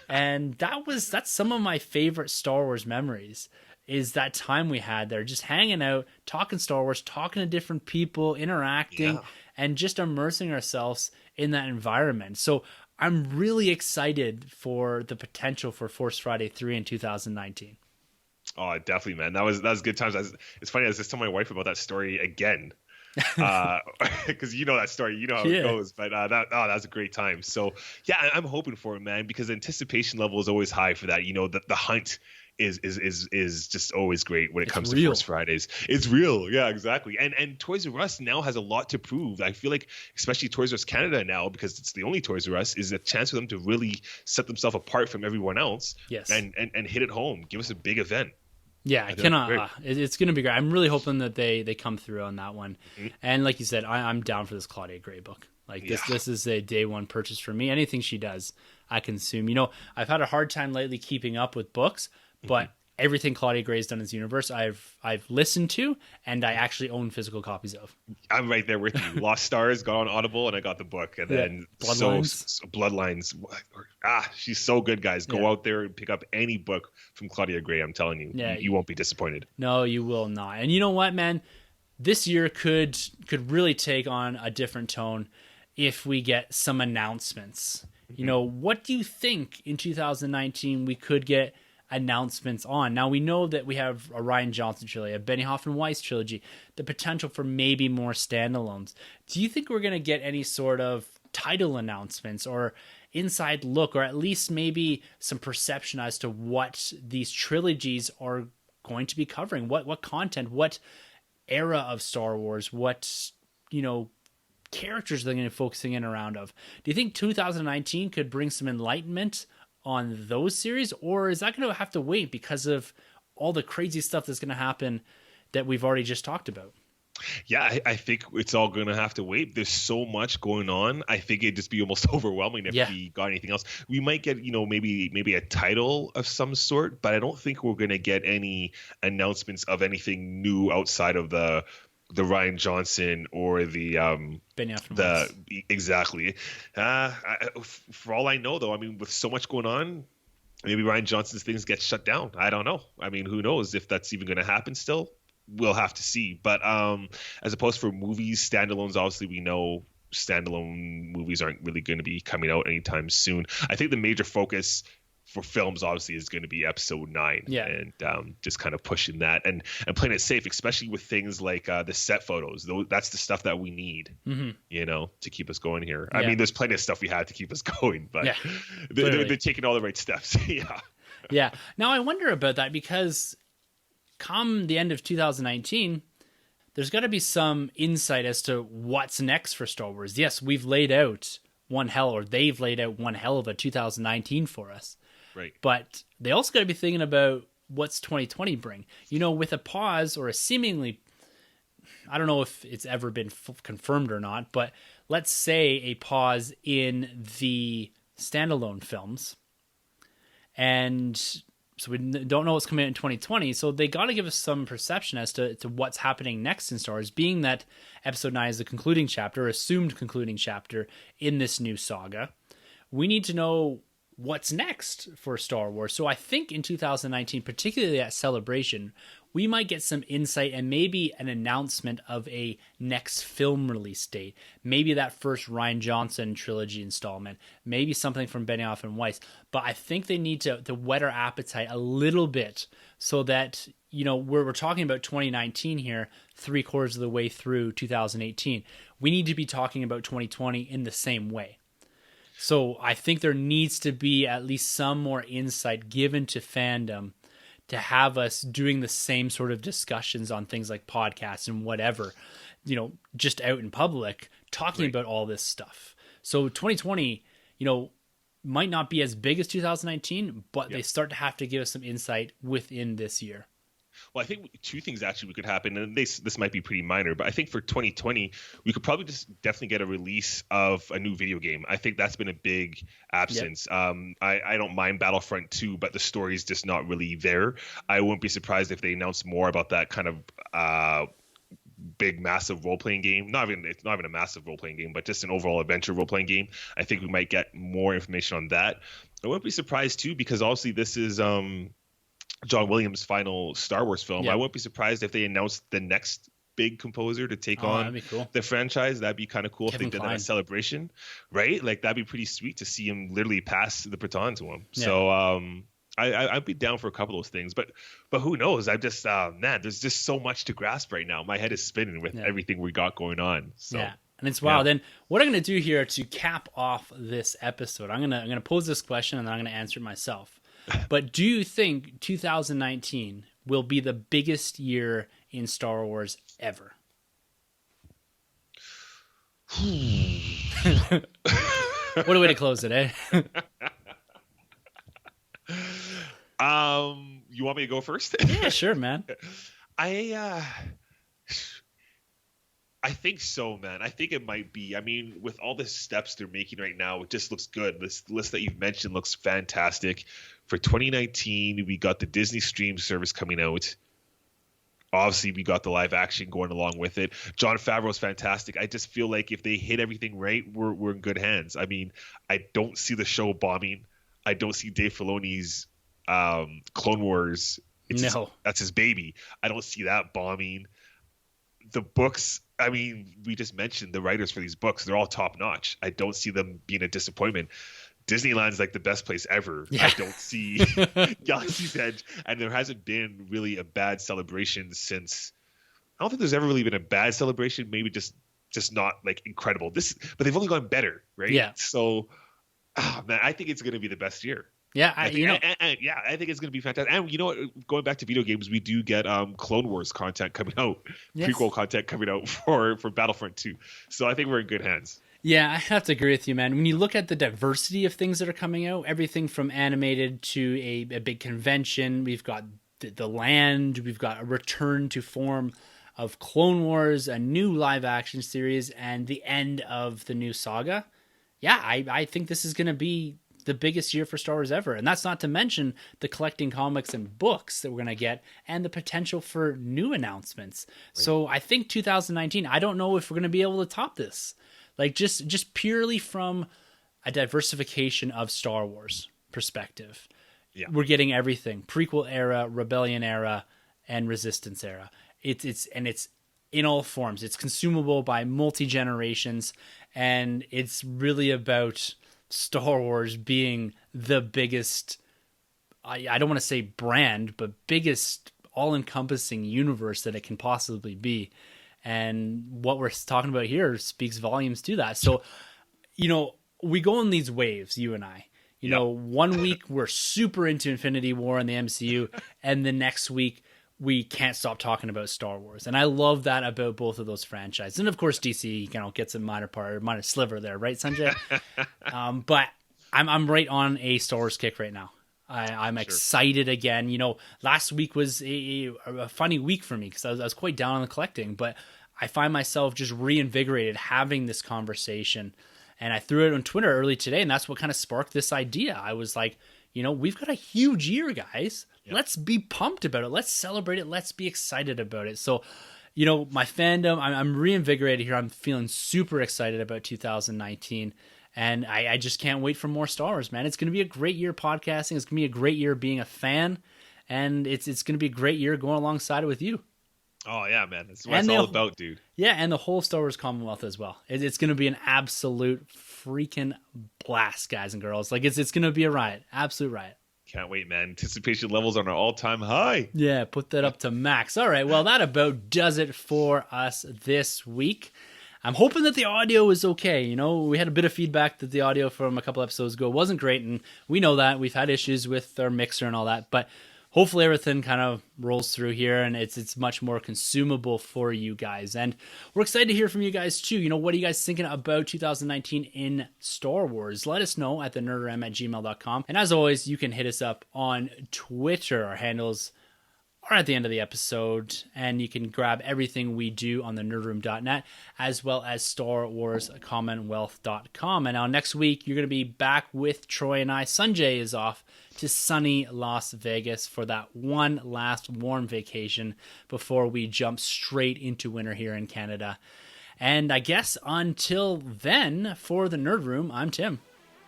And that's some of my favorite Star Wars memories, is that time we had there just hanging out, talking Star Wars, talking to different people, interacting, and just immersing ourselves in that environment. So I'm really excited for the potential for Force Friday 3 in 2019. Oh, definitely, man. That was good times. It's funny, I was just telling my wife about that story again. Because that story, how it goes. But that was a great time. So yeah, I'm hoping for it, man, because the anticipation level is always high for that. The hunt is just always great when it comes to Force Fridays. It's real, yeah, exactly. And Toys R Us now has a lot to prove. I feel like, especially Toys R Us Canada now, because it's the only Toys R Us, is a chance for them to really set themselves apart from everyone else. Yes, and hit it home. Give us a big event. Yeah, I cannot. It's going to be great. I'm really hoping that they come through on that one. Mm-hmm. And like you said, I'm down for this Claudia Gray book. This is a day one purchase for me. Anything she does, I consume. I've had a hard time lately keeping up with books, but everything Claudia Gray's done in this universe, I've listened to, and I actually own physical copies of. I'm right there with you. Lost Stars got on Audible, and I got the book. And then Bloodlines. She's so good, guys. Go out there and pick up any book from Claudia Gray. I'm telling you, you won't be disappointed. No, you will not. And you know what, man? This year could really take on a different tone if we get some announcements. What do you think in 2019 we could get announcements on? Now, we know that we have a Rian Johnson trilogy, a Benioff and Weiss trilogy, the potential for maybe more standalones. Do you think we're going to get any sort of title announcements or inside look, or at least maybe some perception as to what these trilogies are going to be covering? What content, what era of Star Wars, what characters they're going to be focusing in around of? Do you think 2019 could bring some enlightenment on those series, or is that going to have to wait because of all the crazy stuff that's going to happen that we've already just talked about? Yeah, I think it's all going to have to wait. There's so much going on. I think it'd just be almost overwhelming if we got anything else. We might get, maybe a title of some sort, but I don't think we're going to get any announcements of anything new outside of the Rian Johnson or the Benioff. Exactly. For all I know, though, with so much going on, maybe Rian Johnson's things get shut down. I don't know. Who knows if that's even going to happen still? We'll have to see. But as opposed for movies, standalones, obviously we know standalone movies aren't really going to be coming out anytime soon. I think the major focus for films obviously is going to be episode 9 and just kind of pushing that and playing it safe, especially with things like the set photos. That's the stuff that we need, to keep us going here. There's plenty of stuff we have to keep us going, but they're taking all the right steps. Yeah. Now I wonder about that, because come the end of 2019, there's got to be some insight as to what's next for Star Wars. Yes, they've laid out one hell of a 2019 for us. Right. But they also got to be thinking about what's 2020 bring. With a pause or a seemingly, I don't know if it's ever been confirmed or not, but let's say a pause in the standalone films. And so we don't know what's coming out in 2020. So they got to give us some perception as to what's happening next in Star Wars, being that Episode 9 is the concluding chapter, assumed concluding chapter in this new saga. We need to know what's next for Star Wars. So I think in 2019, particularly at Celebration, we might get some insight and maybe an announcement of a next film release date. Maybe that first Rian Johnson trilogy installment. Maybe something from Benioff and Weiss. But I think they need to whet our appetite a little bit so that, we're talking about 2019 here, 3/4 of the way through 2018. We need to be talking about 2020 in the same way. So I think there needs to be at least some more insight given to fandom to have us doing the same sort of discussions on things like podcasts and whatever, just out in public, talking Right. about all this stuff. So 2020, might not be as big as 2019, but they start to have to give us some insight within this year. Well, I think two things actually could happen, and this might be pretty minor, but I think for 2020 we could probably just definitely get a release of a new video game. I think that's been a big absence. I don't mind Battlefront 2, but the story's just not really there. I wouldn't be surprised if they announced more about that kind of big massive role-playing game. It's not even a massive role-playing game, but just an overall adventure role-playing game. I think we might get more information on that. I wouldn't be surprised too, because obviously this is John Williams' final Star Wars film. Yeah. I wouldn't be surprised if they announced the next big composer to take That'd on be cool. the franchise. That'd be kind of cool Kevin if they did Kline. that at Celebration, right? Like that'd be pretty sweet to see him literally pass the baton to him. Yeah. So I'd be down for a couple of those things, but who knows? I'm just man, there's just so much to grasp right now. My head is spinning with everything we got going on. So yeah. And it's wild. Then what I'm going to do here to cap off this episode, I'm gonna pose this question and then I'm going to answer it myself. But do you think 2019 will be the biggest year in Star Wars ever? What a way to close it, eh? You want me to go first? Yeah, sure, man. I think so, man. I think it might be. I mean, with all the steps they're making right now, it just looks good. This list that you've mentioned looks fantastic. For 2019, we got the Disney Stream service coming out. Obviously, we got the live action going along with it. Jon Favreau's fantastic. I just feel like if they hit everything right, we're in good hands. I mean, I don't see the show bombing. I don't see Dave Filoni's Clone Wars. That's his baby. I don't see that bombing. The books, I mean, we just mentioned the writers for these books. They're all top notch. I don't see them being a disappointment. Disneyland's like the best place ever. Yeah. I don't see Galaxy's Edge, and there hasn't been really a bad celebration since. I don't think there's ever really been a bad celebration. Maybe just not like incredible. But they've only gone better, right? Yeah. So, man, I think it's going to be the best year. Yeah, I think it's going to be fantastic. And you know what? Going back to video games, we do get Clone Wars content coming out, prequel content coming out for Battlefront 2. So I think we're in good hands. Yeah, I have to agree with you, man. When you look at the diversity of things that are coming out, everything from animated to a big convention, we've got the land, we've got a return to form of Clone Wars, a new live action series, and the end of the new saga. Yeah, I think this is going to be the biggest year for Star Wars ever. And that's not to mention the collecting comics and books that we're going to get and the potential for new announcements. Right. So I think 2019, I don't know if we're going to be able to top this. Like just purely from a diversification of Star Wars perspective. Yeah. We're getting everything. Prequel era, Rebellion era, and Resistance era. It's in all forms. It's consumable by multi-generations, and it's really about Star Wars being the biggest, I don't want to say brand, but biggest all-encompassing universe that it can possibly be. And what we're talking about here speaks volumes to that. So, we go in these waves, you and I. You know, 1 week we're super into Infinity War and the MCU, and the next week we can't stop talking about Star Wars. And I love that about both of those franchises. And of course, DC, gets a minor sliver there, right, Sanjay? But I'm right on a Star Wars kick right now. I'm excited again. Last week was a funny week for me because I was quite down on the collecting, but I find myself just reinvigorated having this conversation. And I threw it on Twitter early today, and that's what kind of sparked this idea. I was like, we've got a huge year, guys. Yep. Let's be pumped about it. Let's celebrate it. Let's be excited about it. So, my fandom, I'm reinvigorated here. I'm feeling super excited about 2019. And I just can't wait for more Star Wars, man. It's going to be a great year podcasting. It's going to be a great year being a fan. And it's going to be a great year going alongside it with you. Oh, yeah, man. That's what it's all about, dude. Yeah, and the whole Star Wars Commonwealth as well. It's going to be an absolute freaking blast, guys and girls. Like, it's going to be a riot. Absolute riot. Can't wait, man. Anticipation levels are on an all-time high. Yeah, put that up to max. All right, well, that about does it for us this week. I'm hoping that the audio is okay. You know, we had a bit of feedback that the audio from a couple episodes ago wasn't great, and we know that. We've had issues with our mixer and all that, but hopefully everything kind of rolls through here and it's much more consumable for you guys. And we're excited to hear from you guys too. You know, what are you guys thinking about 2019 in Star Wars? Let us know at thenerdrm@gmail.com. And as always, you can hit us up on Twitter. Our handles are at the end of the episode, and you can grab everything we do on the nerdroom.net as well as StarWarsCommonwealth.com. And now next week, you're going to be back with Troy and I. Sanjay is off to sunny Las Vegas for that one last warm vacation before we jump straight into winter here in Canada. And I guess until then, for the Nerd Room, I'm Tim.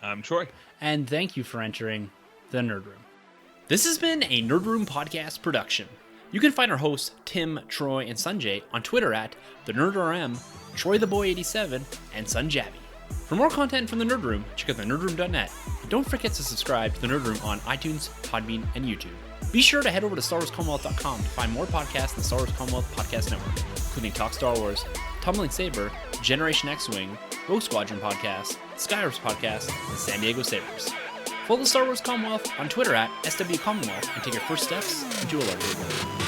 I'm Troy. And thank you for entering the Nerd Room. This has been a Nerd Room podcast production. You can find our hosts, Tim, Troy, and Sanjay on Twitter at TheNerdRM, TroyTheBoy87, and Sunjabi. For more content from the Nerd Room, check out thenerdroom.net. And don't forget to subscribe to the Nerd Room on iTunes, Podbean, and YouTube. Be sure to head over to StarWarsCommonwealth.com to find more podcasts in the Star Wars Commonwealth Podcast Network, including Talk Star Wars, Tumbling Saber, Generation X-Wing, Rogue Squadron Podcast, Skyrim's Podcast, and San Diego Sabers. Follow the Star Wars Commonwealth on Twitter at SW Commonwealth and take your first steps into a larger world.